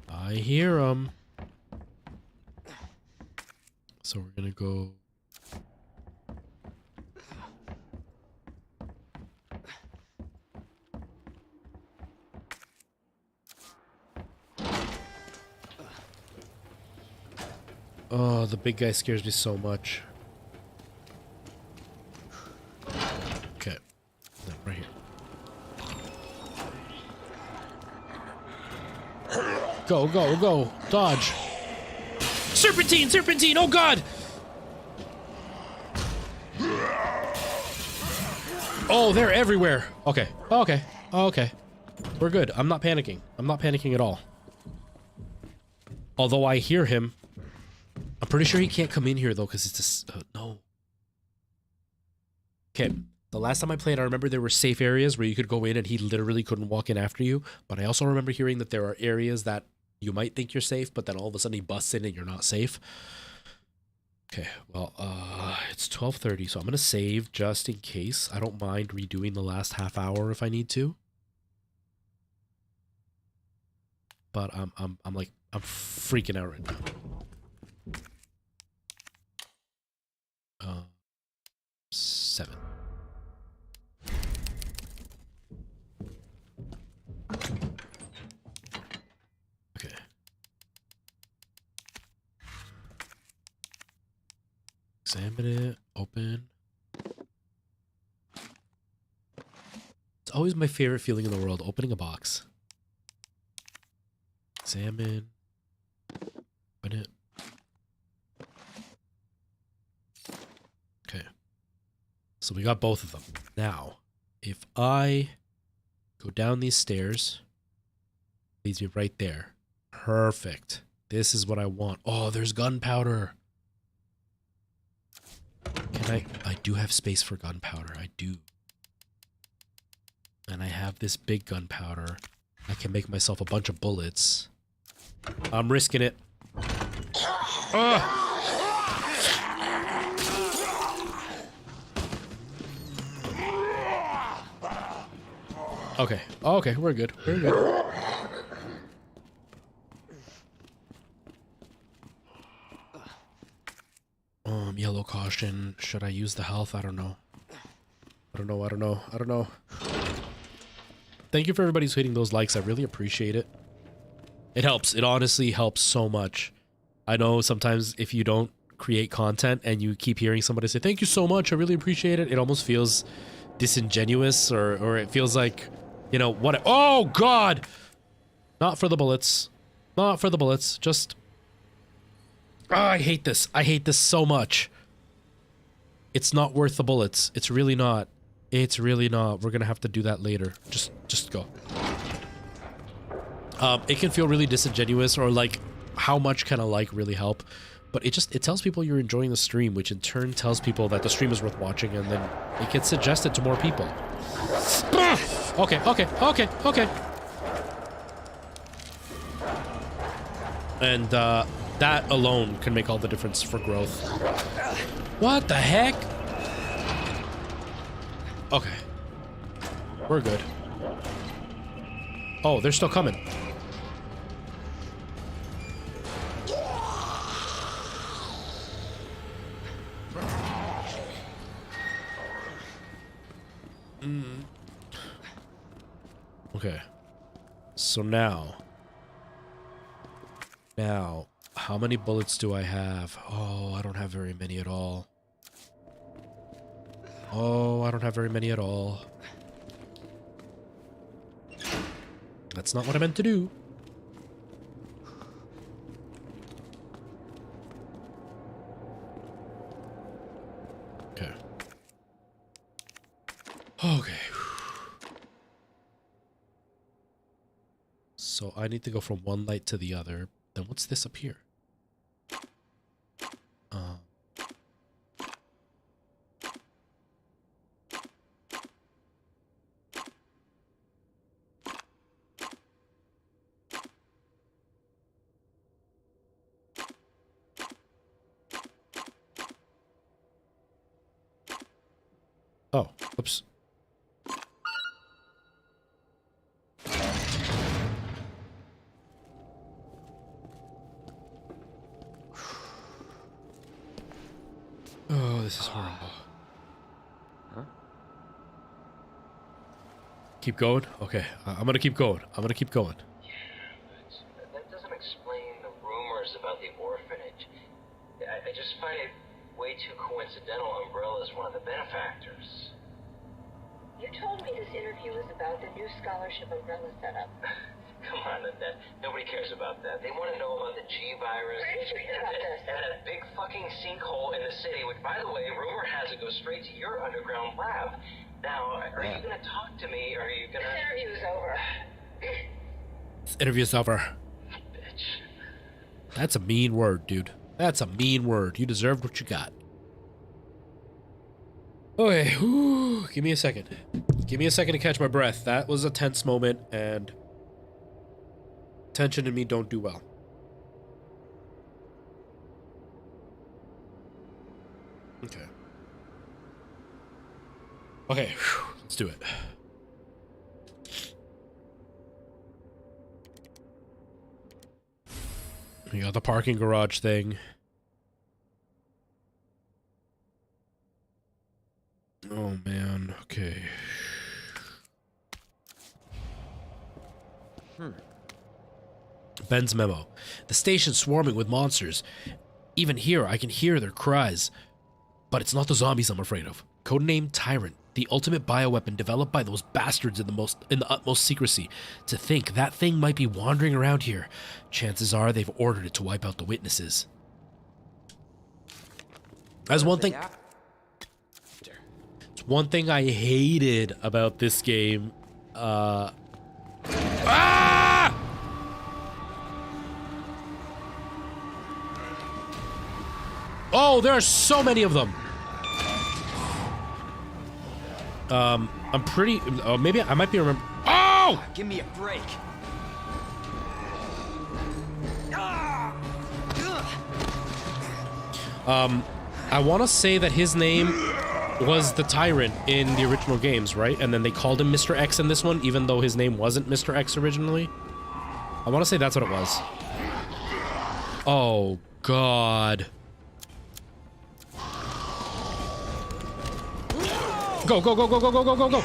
I hear him. So we're gonna go. Oh, the big guy scares me so much. Okay. No, right here. Go, go, go. Dodge. Serpentine, serpentine, oh god! Oh, they're everywhere. Okay, okay, okay. We're good. I'm not panicking. I'm not panicking at all. Although I hear him. I'm pretty sure he can't come in here though, because it's just... no. Okay, the last time I played, I remember there were safe areas where you could go in and he literally couldn't walk in after you. But I also remember hearing that there are areas that you might think you're safe, but then all of a sudden he busts in and you're not safe. Okay, well, it's 12:30, so I'm gonna save just in case. I don't mind redoing the last half hour if I need to. But I'm freaking out right now. 7. Okay. Examine it. Open. It's always my favorite feeling in the world, opening a box. Examine. Open it. Okay. So we got both of them. Now, if I go down these stairs, leads me right there. Perfect. This is what I want. Oh, there's gunpowder. I do have space for gunpowder. I do. And I have this big gunpowder. I can make myself a bunch of bullets. I'm risking it. Okay. Okay, we're good. We're good. Yellow caution. Should I use the health? I don't know. I don't know. Thank you for everybody who's hitting those likes. I really appreciate it. It helps. It honestly helps so much. I know sometimes if you don't create content and you keep hearing somebody say, thank you so much, I really appreciate it, it almost feels disingenuous or it feels like, you know, what? Oh, God! Not for the bullets. Not for the bullets. Just... Oh, I hate this. I hate this so much. It's not worth the bullets. It's really not. It's really not. We're gonna have to do that later. Just go. It can feel really disingenuous, or like, how much can a like really help? But it tells people you're enjoying the stream, which in turn tells people that the stream is worth watching, and then it gets suggested to more people. Okay. And, that alone can make all the difference for growth. What the heck? Okay. We're good. Oh, they're still coming. Okay. So now, how many bullets do I have? Oh, I don't have very many at all. That's not what I meant to do. Okay. Okay. So I need to go from one light to the other. Then what's this up here? Oh, oops. Oh, this is horrible. Huh? Keep going? Okay, I'm gonna keep going. Yeah, but that doesn't explain the rumors about the orphanage. I just find it way too coincidental Umbrella's one of the benefactors. You told me this interview was about the new scholarship Umbrella set up. Come on, Annette. Nobody cares about that. They want to know about the G virus Where did you hear about this? and that big fucking sinkhole in the city, which, by the way, rumor has it goes straight to your underground lab. Now, are you going to talk to me, or are you going to... This interview's over. This interview's over. Bitch. That's a mean word, dude. That's a mean word. You deserved what you got. Okay, whew, give me a second. Give me a second to catch my breath. That was a tense moment, and tension and me don't do well. Okay. Okay, whew, let's do it. We got the parking garage thing. Oh man, okay. Ben's memo. The station's swarming with monsters. Even here, I can hear their cries. But it's not the zombies I'm afraid of. Codename Tyrant, the ultimate bioweapon developed by those bastards in the utmost secrecy. To think that thing might be wandering around here. Chances are they've ordered it to wipe out the witnesses. That's one thing. It's one thing I hated about this game. Ah! Oh, there are so many of them. I'm pretty... Oh, maybe I might be remember... Oh! Give me a break. I want to say that his name was the Tyrant in the original games, right? And then they called him Mr. X in this one, even though his name wasn't Mr. X originally. I want to say that's what it was. Oh, God. Go, go, go, go, go, go, go, go, go.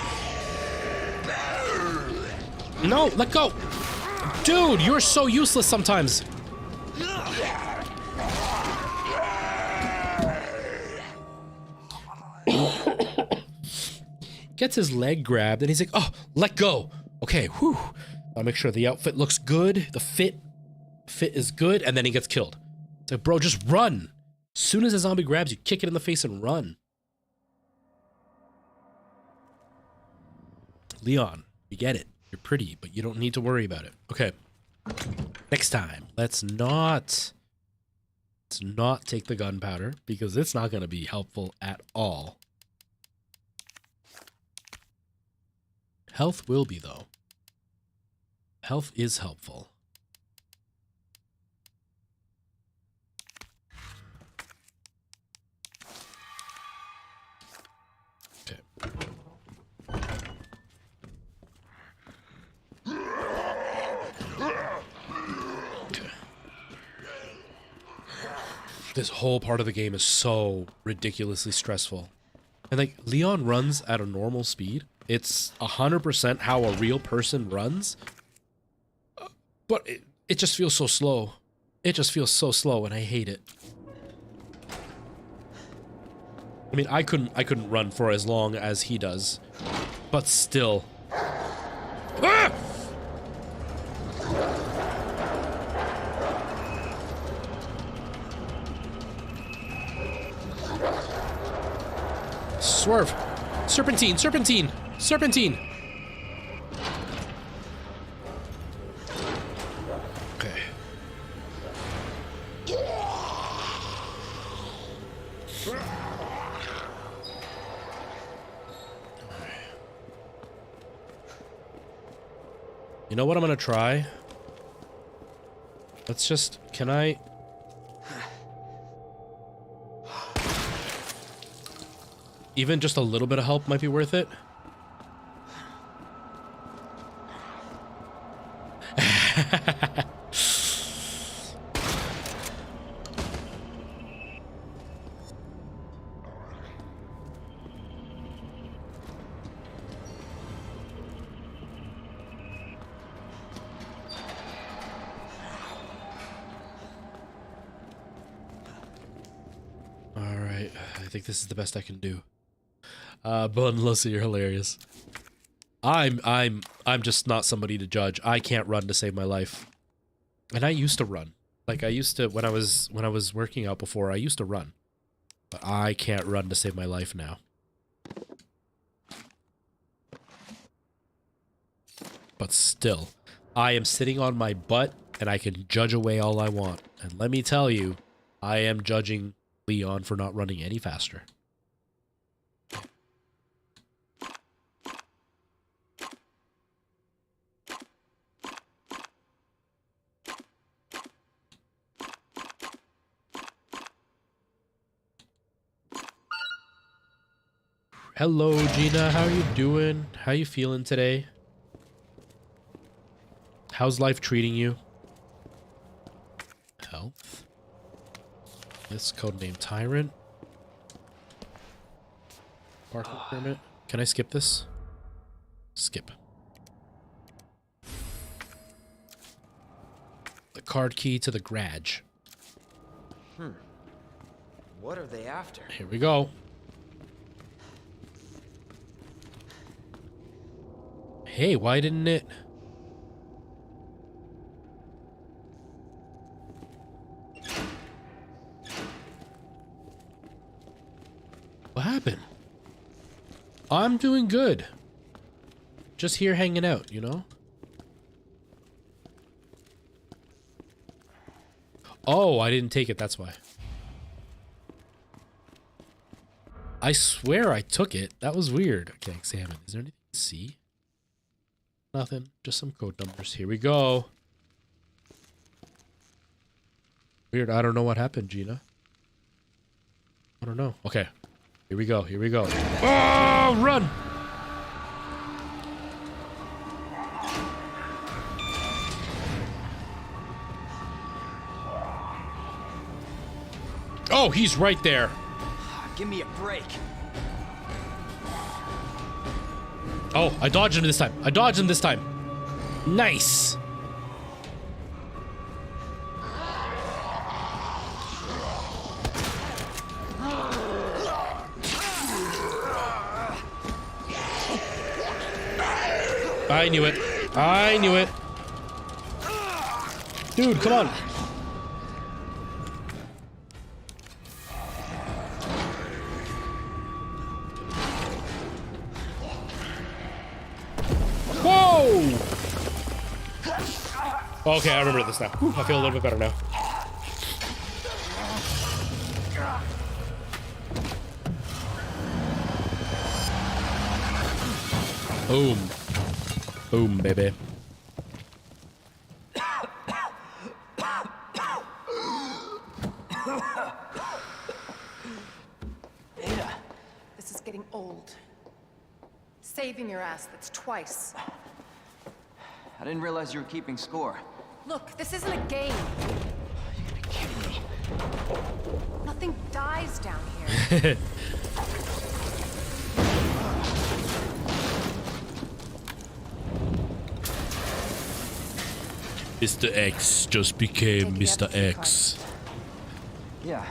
No, let go. Dude, you're so useless sometimes. Gets his leg grabbed and he's like, oh, let go. Okay, whew. I'll make sure the outfit looks good. The fit is good. And then he gets killed. It's like, bro, just run. As soon as a zombie grabs you, kick it in the face and run. Leon, you get it. You're pretty, but you don't need to worry about it. Okay. Next time, let's not take the gunpowder because it's not going to be helpful at all. Health will be, though. Health is helpful. Okay. This whole part of the game is so ridiculously stressful. And like, Leon runs at a normal speed. It's 100% how a real person runs. But it just feels so slow. It just feels so slow and I hate it. I mean, I couldn't run for as long as he does. But still. Ah! Swerve. Serpentine, serpentine, serpentine. Okay. You know what I'm gonna try? Let's just, can I... Even just a little bit of help might be worth it. All right, I think this is the best I can do. Bun, Lucy, you're hilarious. I'm just not somebody to judge. I can't run to save my life. And I used to run. Like I used to when I was working out before, I used to run. But I can't run to save my life now. But still, I am sitting on my butt and I can judge away all I want. And let me tell you, I am judging Leon for not running any faster. Hello, Gina. How are you doing? How you feeling today? How's life treating you? Health. This codename Tyrant. Parking permit. Can I skip this? Skip. The card key to the garage. What are they after? Here we go. Hey, why didn't it... What happened? I'm doing good. Just here hanging out, you know? Oh, I didn't take it, that's why. I swear I took it. That was weird. Okay, examine. Is there anything to see? Nothing. Just some code numbers. Here we go. Weird. I don't know what happened, Gina. I don't know. Okay. Here we go. Here we go. Oh, run! Oh, he's right there. Give me a break. Oh, I dodged him this time. I dodged him this time. Nice. I knew it. I knew it. Dude, come on. Whoa! Okay, I remember this now. Whew, I feel a little bit better now. Boom. Boom, baby. This is getting old. Saving your ass, that's twice. I didn't realize you were keeping score. Look, this isn't a game. You gotta be kidding me. Nothing dies down here. Mr. X just became Mr. X. Yeah,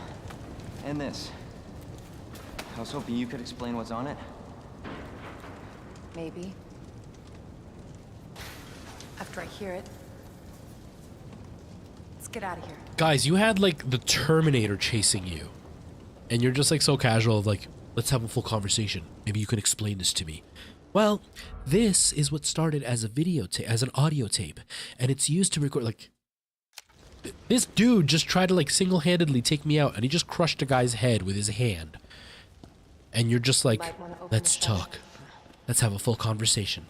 and this. I was hoping you could explain what's on it. Maybe. After I hear it. Let's get out of here. Guys, you had like the Terminator chasing you. And you're just like so casual of like, let's have a full conversation. Maybe you can explain this to me. Well, this is what started as a video tape, as an audio tape. And it's used to record like... This dude just tried to like single-handedly take me out and he just crushed a guy's head with his hand. And you're just like, let's talk. Let's have a full conversation.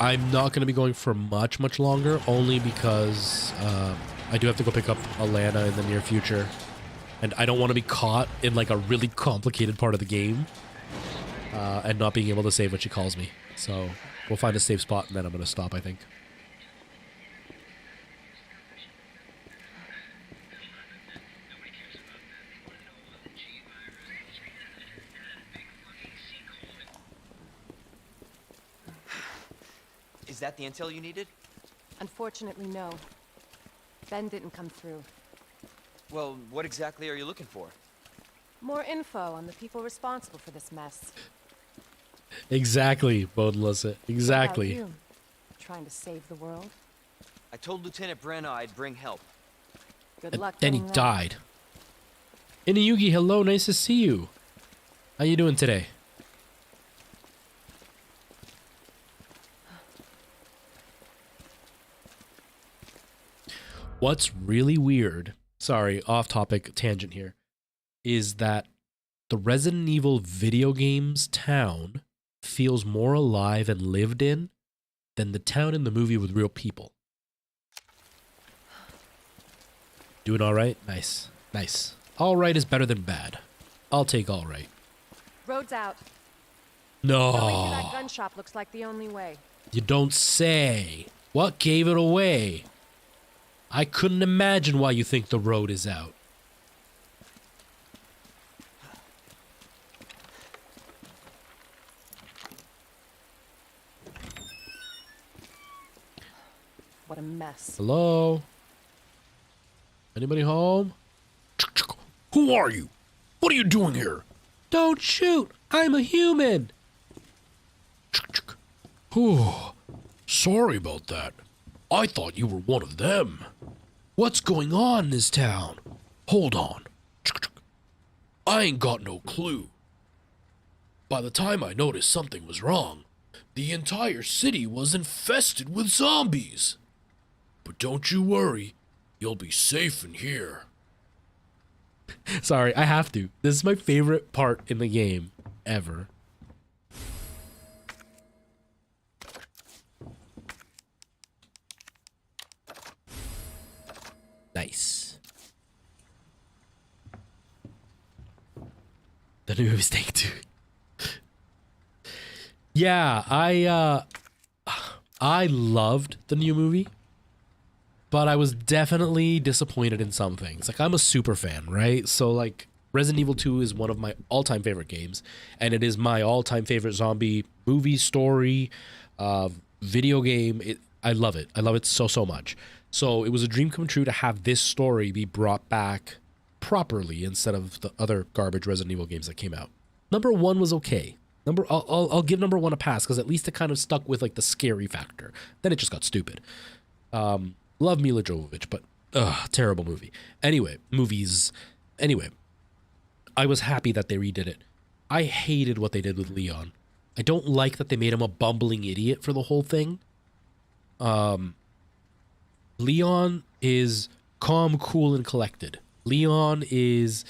I'm not going to be going for much longer, only because I do have to go pick up Alana in the near future. And I don't want to be caught in like a really complicated part of the game and not being able to save when she calls me. So we'll find a safe spot and then I'm going to stop, I think. Is that the intel you needed? Unfortunately, no. Ben didn't come through. Well, what exactly are you looking for? More info on the people responsible for this mess. Exactly, Bodiless. Exactly. What about you? Trying to save the world? I told Lieutenant Brenna I'd bring help. Good And luck. then he getting that. died. Inuyugi, hello, nice to see you. How you doing today? What's really weird, sorry, off topic tangent here, is that the Resident Evil video games town feels more alive and lived in than the town in the movie with real people. Doing all right? Nice. Nice. All right is better than bad. I'll take all right. Road's out. Going to that No, gun shop looks like the only way. you don't say. What gave it away? I couldn't imagine why you think the road is out. What a mess. Hello? Anybody home? Who are you? What are you doing here? Don't shoot! I'm a human! Oh, sorry about that. I thought you were one of them. What's going on in this town? Hold on. I ain't got no clue. By the time I noticed something was wrong, The entire city was infested with zombies. But don't you worry, you'll be safe in here. Sorry, I have to. This is my favorite part in the game ever. Nice. The new movie's Take Two. Yeah, I loved the new movie, but I was definitely disappointed in some things. Like, I'm a super fan, right? So, like, Resident Evil 2 is one of my all-time favorite games, and it is my all-time favorite zombie movie, story, video game. I love it. I love it so, so much. So it was a dream come true to have this story be brought back properly instead of the other garbage Resident Evil games that came out. Number 1 was okay. I'll give number 1 a pass because at least it kind of stuck with like the scary factor. Then it just got stupid. Love Mila Jovovich, but terrible movie. Anyway, I was happy that they redid it. I hated what they did with Leon. I don't like that they made him a bumbling idiot for the whole thing. Leon is calm, cool, and collected. Leon is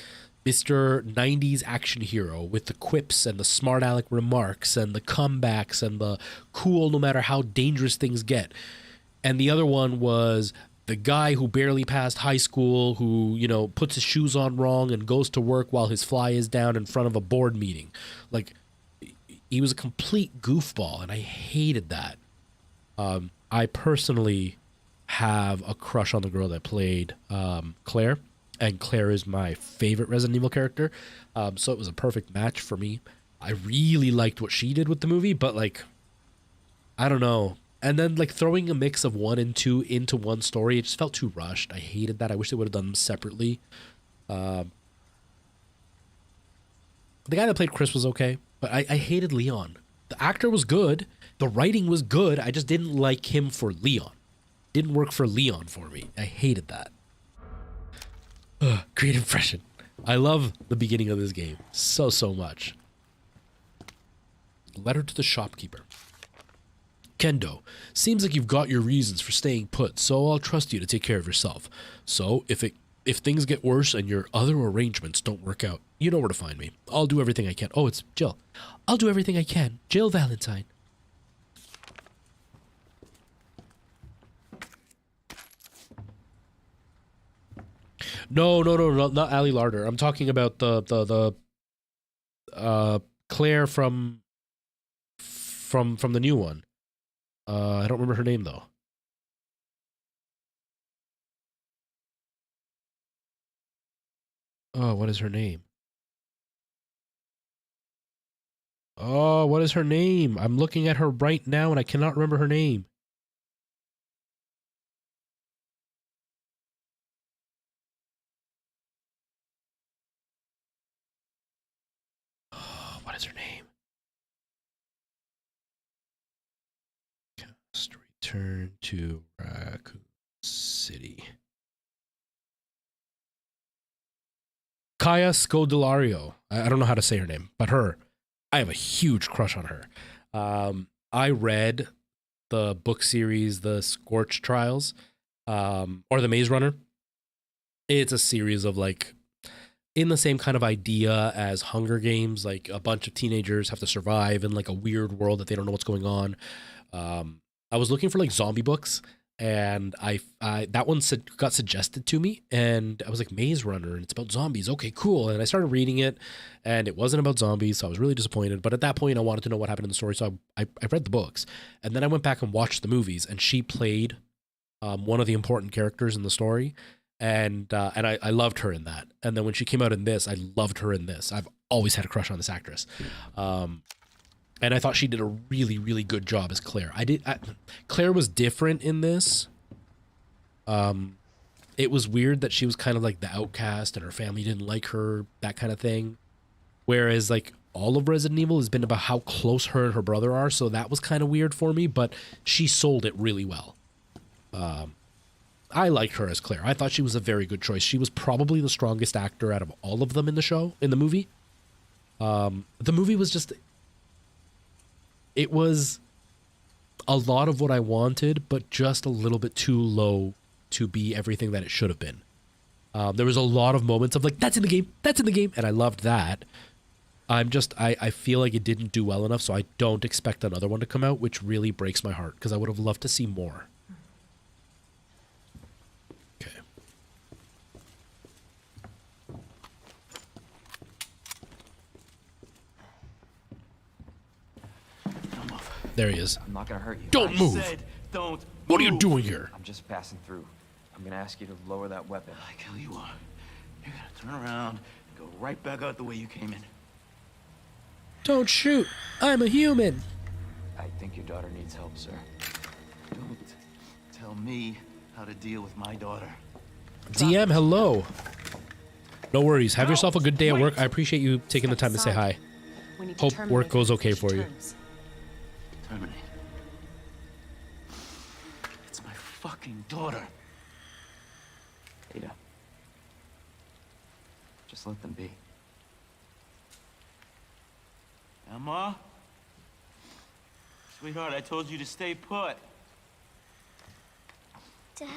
Mr. 90s action hero with the quips and the smart aleck remarks and the comebacks and the cool no matter how dangerous things get. And the other one was the guy who barely passed high school, who, you know, puts his shoes on wrong and goes to work while his fly is down in front of a board meeting. Like, he was a complete goofball, and I hated that. I personally have a crush on the girl that played Claire, and Claire is my favorite Resident Evil character, so it was a perfect match for me. I really liked what she did with the movie, but, like, I don't know. And then, like, throwing a mix of 1 and 2 into one story, it just felt too rushed. I hated that. I wish they would have done them separately. The guy that played Chris was okay, but I hated Leon. The actor was good. The writing was good. I just didn't like him for Leon. Didn't work for Leon for me. I hated that. Great impression. I love the beginning of this game so, so much. Letter to the shopkeeper. Kendo, seems like you've got your reasons for staying put, so I'll trust you to take care of yourself. So, if things get worse and your other arrangements don't work out, you know where to find me. I'll do everything I can. Oh, it's Jill. I'll do everything I can. Jill Valentine. No, not Ali Larder. I'm talking about the Claire from the new one. I don't remember her name though. Oh, what is her name? Oh, what is her name? I'm looking at her right now and I cannot remember her name. Oh, what is her name? Cast return to Raccoon City. Kaya Scodelario. I don't know how to say her name, but her. I have a huge crush on her. I read the book series, The Scorch Trials, or The Maze Runner. It's a series of, like, in the same kind of idea as Hunger Games, like a bunch of teenagers have to survive in like a weird world that they don't know what's going on. I was looking for like zombie books, and I that one got suggested to me, and I was like, Maze Runner, and it's about zombies. Okay, cool. And I started reading it, and it wasn't about zombies, so I was really disappointed. But at that point, I wanted to know what happened in the story, so I read the books, and then I went back and watched the movies, and she played one of the important characters in the story, and I loved her in that. And then when she came out in this, I loved her in this. I've always had a crush on this actress. And I thought she did a really, really good job as Claire. Claire was different in this. It was weird that she was kind of like the outcast and her family didn't like her, that kind of thing. Whereas like all of Resident Evil has been about how close her and her brother are, so that was kind of weird for me, but she sold it really well. I liked her as Claire. I thought she was a very good choice. She was probably the strongest actor out of all of them in the movie. The movie was just... It was a lot of what I wanted, but just a little bit too low to be everything that it should have been. There was a lot of moments of like, that's in the game, and I loved that. I feel like it didn't do well enough, so I don't expect another one to come out, which really breaks my heart, because I would have loved to see more. Okay. There he is. I'm not gonna hurt you. Don't move. Said, don't. What are you move. doing here? I'm just passing through. I'm gonna ask you to lower that weapon. Like hell you are. You're gonna turn around and go right back out the way you came in. Don't shoot. I'm a human. I think your daughter needs help, sir. Don't tell me how to deal with my daughter. DM, hello. No worries. Have yourself a good day at work. I appreciate you taking the time to say hi. We need to Hope terminate work goes on okay official for you. terms. Terminate. It's my fucking daughter. Ada. Just let them be. Emma? Sweetheart, I told you to stay put. Daddy?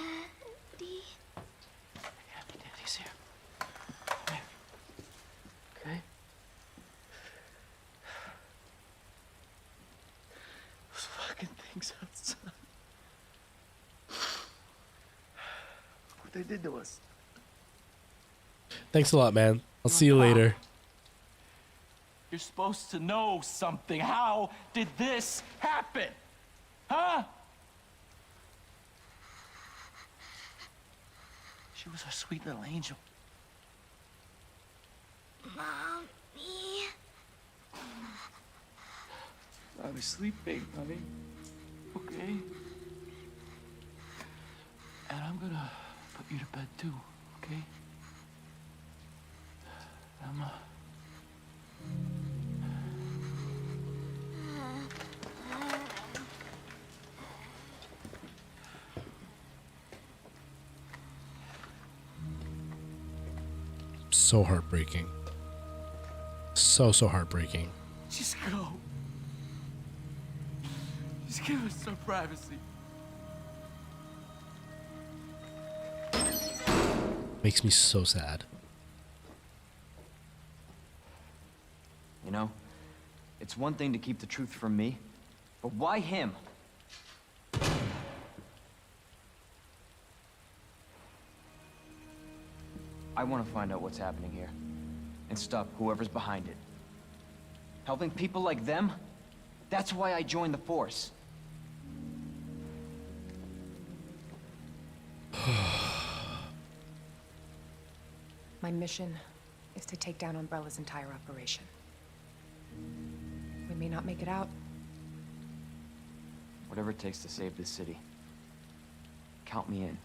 Yeah, Daddy's here. Come here. Okay? Those fucking things outside. What they did to us. Thanks a lot, man. I'll see you later. You're supposed to know something. How did this happen? Huh? She was our sweet little angel. Mommy? I was sleeping, honey. Okay? And I'm gonna put you to bed too, okay? Emma. So heartbreaking. So heartbreaking. Just go. Just give us some privacy. Makes me so sad. You know, it's one thing to keep the truth from me, but why him? I want to find out what's happening here and stop whoever's behind it. Helping people like them? That's why I joined the force. My mission is to take down Umbrella's entire operation. We may not make it out. Whatever it takes to save this city. Count me in.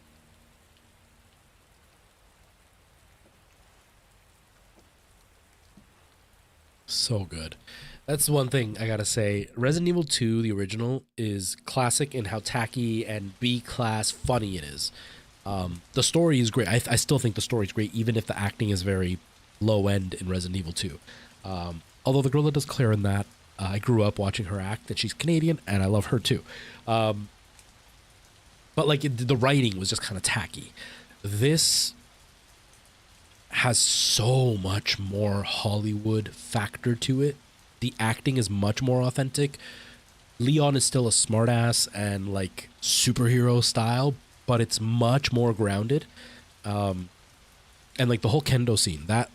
So good. That's one thing I gotta say. Resident Evil 2, the original, is classic in how tacky and B-class funny it is. The story is great. I still think the story is great, even if the acting is very low-end in Resident Evil 2. Although the girl that does Claire in that, I grew up watching her act, and she's Canadian, and I love her too. But like the writing was just kind of tacky. This has so much more Hollywood factor to it. The acting is much more authentic. Leon is still a smartass and like superhero style, but it's much more grounded. And like the whole kendo scene, that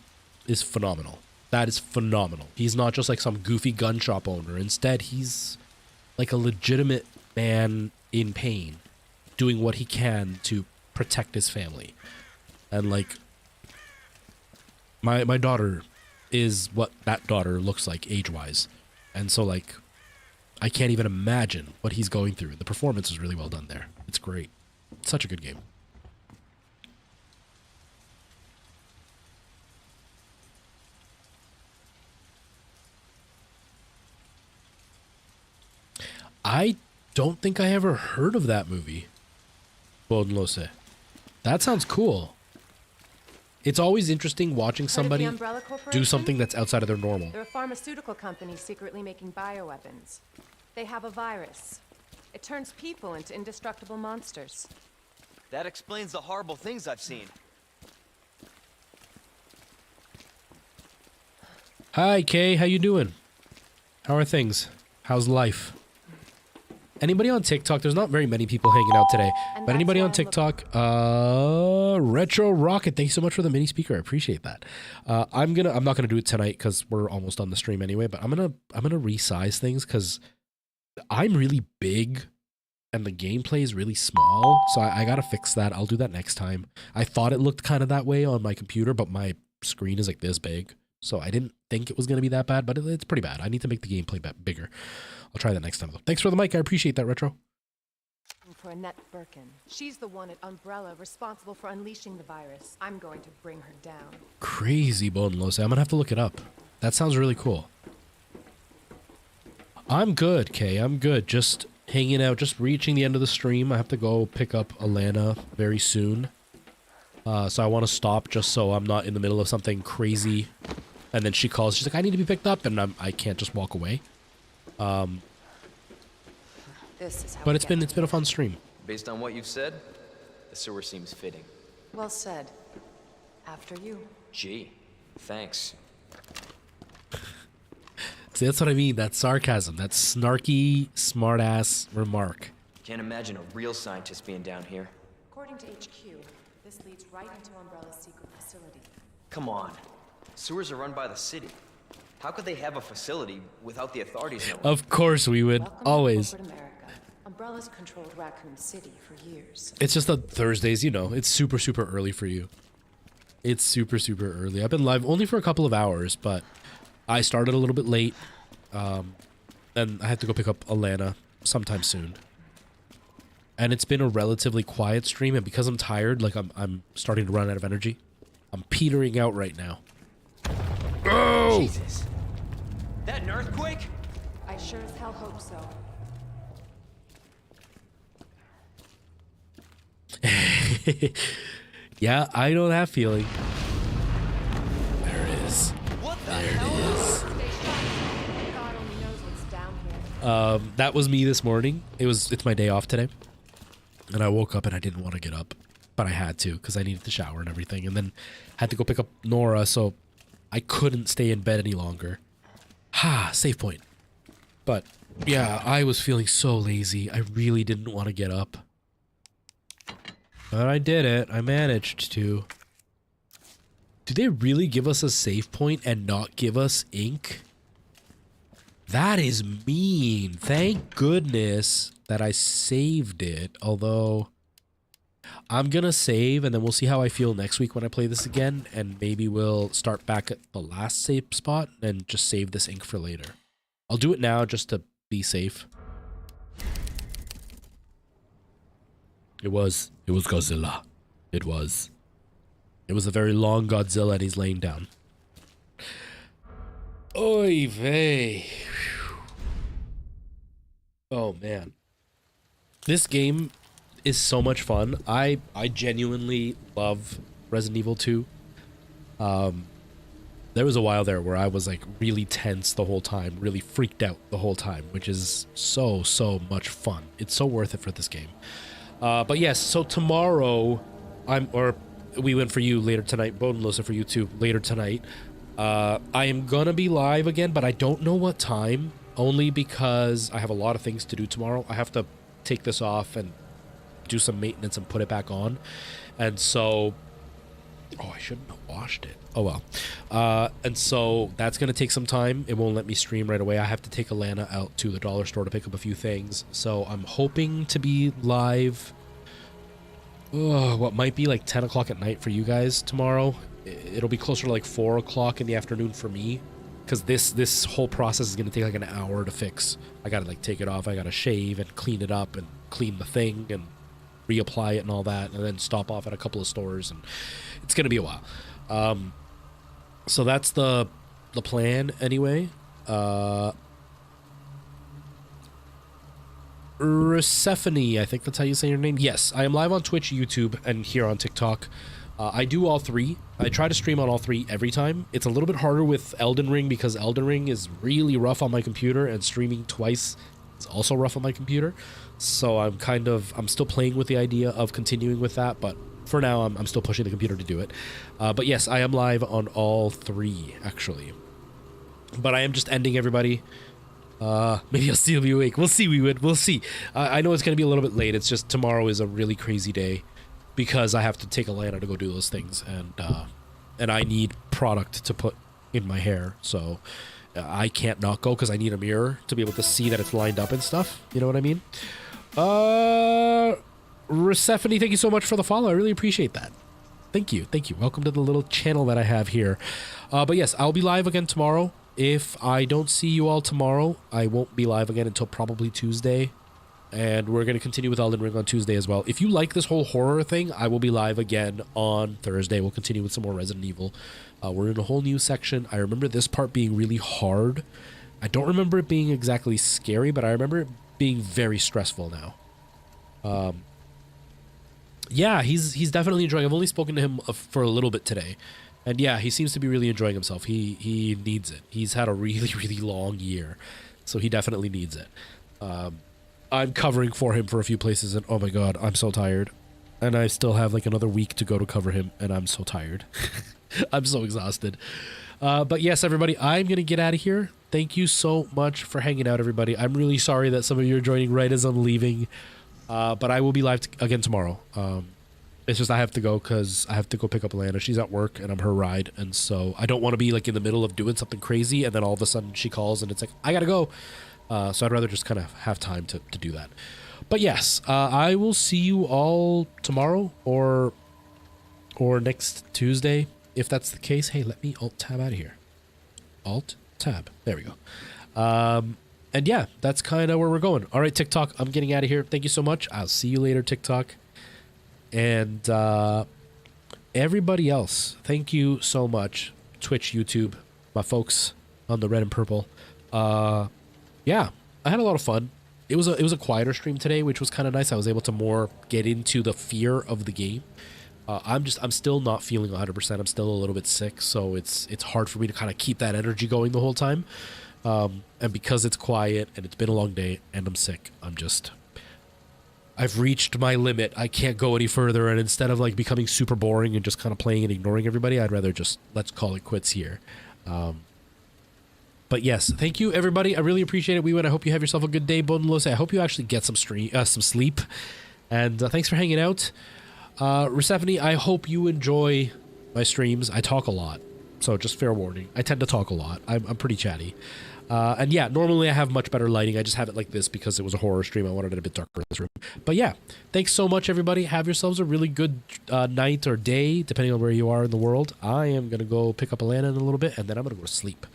is phenomenal. That is phenomenal. He's not just like some goofy gun shop owner. Instead, he's like a legitimate man in pain, doing what he can to protect his family. And like my daughter is what that daughter looks like age-wise. And so like I can't even imagine what he's going through. The performance is really well done there. It's great. It's such a good game. I don't think I ever heard of that movie. Bon lo sé. That sounds cool. It's always interesting watching somebody do something that's outside of their normal. They're a pharmaceutical company secretly making bioweapons. They have a virus. It turns people into indestructible monsters. That explains the horrible things I've seen. Hi, Kay. How you doing? How are things? How's life? Anybody on TikTok? There's not very many people hanging out today. But anybody on TikTok? Retro Rocket. Thank you so much for the mini speaker. I appreciate that. I'm not gonna do it tonight because we're almost on the stream anyway. But I'm gonna resize things because I'm really big and the gameplay is really small. So I gotta fix that. I'll do that next time. I thought it looked kind of that way on my computer, but my screen is like this big. So I didn't think it was going to be that bad, but it's pretty bad. I need to make the gameplay bigger. I'll try that next time, though. Thanks for the mic. I appreciate that, Retro. For Annette Birkin. She's the one at Umbrella responsible for unleashing the virus. I'm going to bring her down. Crazy, Bonelose. I'm going to have to look it up. That sounds really cool. I'm good, Kay. I'm good. Just hanging out, just reaching the end of the stream. I have to go pick up Alana very soon. So I want to stop just so I'm not in the middle of something crazy. And then she calls. She's like, I need to be picked up. And I can't just walk away. This is how But it's been a fun stream. Based on what you've said, the sewer seems fitting. Well said. After you. Gee, thanks. See, that's what I mean. That's sarcasm. That's snarky, smart-ass remark. Can't imagine a real scientist being down here. According to HQ, this leads right into Umbrella's secret facility. Come on. Sewers are run by the city. How could they have a facility without the authorities knowing? Of course we would. Welcome Always. to corporate America. Umbrella's controlled Raccoon City for years. It's just that Thursdays, you know, it's super, super early for you. It's super, super early. I've been live only for a couple of hours, but I started a little bit late. And I had to go pick up Alana sometime soon. And it's been a relatively quiet stream, and because I'm tired, like I'm starting to run out of energy. I'm petering out right now. Oh! Jesus. That an earthquake? I sure as hell hope so. Yeah, I know that feeling. There it is. What the There hell? it is. God only knows what's down here. That was me this morning. It's my day off today. And I woke up and I didn't want to get up. But I had to because I needed to shower and everything. And then had to go pick up Nora, so I couldn't stay in bed any longer. Save point. But yeah, I was feeling so lazy. I really didn't want to get up. But I did it. I managed to. Do they really give us a save point and not give us ink? That is mean. Thank goodness that I saved it. Although, I'm going to save and then we'll see how I feel next week when I play this again. And maybe we'll start back at the last save spot and just save this ink for later. I'll do it now just to be safe. It was Godzilla. It was a very long Godzilla and he's laying down. Oy vey. Oh man. This game is so much fun. I genuinely love Resident Evil 2. There was a while there where I was like really tense the whole time, really freaked out the whole time, which is so much fun. It's so worth it for this game. But yes, so tomorrow, we went for you later tonight, Bodenlosa for you too, later tonight. I am gonna be live again, but I don't know what time, only because I have a lot of things to do tomorrow. I have to take this off and do some maintenance and put it back on. And so, I shouldn't have washed it. Oh well. And so that's gonna take some time. It won't let me stream right away. I have to take Alana out to the dollar store to pick up a few things. So I'm hoping to be live, what might be like 10 o'clock at night for you guys tomorrow. It'll be closer to like 4 o'clock in the afternoon for me, because this whole process is gonna take like an hour to fix. I gotta like take it off. I gotta shave and clean it up and clean the thing and reapply it and all that, and then stop off at a couple of stores, and it's gonna be a while. So that's the plan anyway. Persephone, I think that's how you say your name. Yes, I am live on Twitch, YouTube, and here on TikTok. I do all three. I try to stream on all three every time. It's a little bit harder with Elden Ring because Elden Ring is really rough on my computer, and streaming twice is also rough on my computer. So I'm still playing with the idea of continuing with that, but for now I'm still pushing the computer to do it. But yes, I am live on all 3 actually. But I am just ending, everybody. Maybe I'll still be awake. We'll see, we'll see. I know it's going to be a little bit late. It's just tomorrow is a really crazy day because I have to take Alana to go do those things, and I need product to put in my hair, so I can't not go because I need a mirror to be able to see that it's lined up and stuff. You know what I mean? Persephone, thank you so much for the follow. I really appreciate that. Thank you. Welcome to the little channel that I have here. But yes, I'll be live again tomorrow. If I don't see you all tomorrow, I won't be live again until probably Tuesday. And we're going to continue with Elden Ring on Tuesday as well. If you like this whole horror thing, I will be live again on Thursday. We'll continue with some more Resident Evil. We're in a whole new section. I remember this part being really hard. I don't remember it being exactly scary, but I remember it being very stressful now. Yeah, he's definitely enjoying. I've only spoken to him for a little bit today. And yeah, he seems to be really enjoying himself. He needs it. He's had a really, really long year. So he definitely needs it. I'm covering for him for a few places, and oh my god, I'm so tired. And I still have like another week to go to cover him, and I'm so tired. I'm so exhausted. But yes, everybody, I'm going to get out of here. Thank you so much for hanging out, everybody. I'm really sorry that some of you are joining right as I'm leaving. But I will be live again tomorrow. It's just I have to go because I have to go pick up Alana. She's at work and I'm her ride. And so I don't want to be like in the middle of doing something crazy and then all of a sudden she calls and it's like, I got to go. So I'd rather just kind of have time to do that. But yes, I will see you all tomorrow or next Tuesday. If that's the case, hey, let me Alt-Tab out of here. Alt-Tab. There we go. And yeah, that's kind of where we're going. All right, TikTok, I'm getting out of here. Thank you so much. I'll see you later, TikTok. And everybody else, thank you so much. Twitch, YouTube, my folks on the red and purple. Yeah, I had a lot of fun. It was a quieter stream today, which was kind of nice. I was able to more get into the fear of the game. I'm still not feeling 100%. I'm still a little bit sick, so it's hard for me to kind of keep that energy going the whole time. And because it's quiet and it's been a long day and I'm sick, I've reached my limit. I can't go any further. And instead of like becoming super boring and just kind of playing and ignoring everybody, I'd rather just let's call it quits here. But yes, thank you everybody. I really appreciate it. I hope you have yourself a good day. Bonlose. I hope you actually get some sleep. And thanks for hanging out. Persephone, I hope you enjoy my streams. I talk a lot, so just fair warning. I tend to talk a lot. I'm pretty chatty. And yeah, normally I have much better lighting. I just have it like this because it was a horror stream. I wanted it a bit darker in this room. But yeah, thanks so much, everybody. Have yourselves a really good night or day, depending on where you are in the world. I am going to go pick up Alana in a little bit, and then I'm going to go to sleep.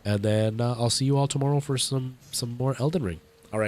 And then I'll see you all tomorrow for some more Elden Ring.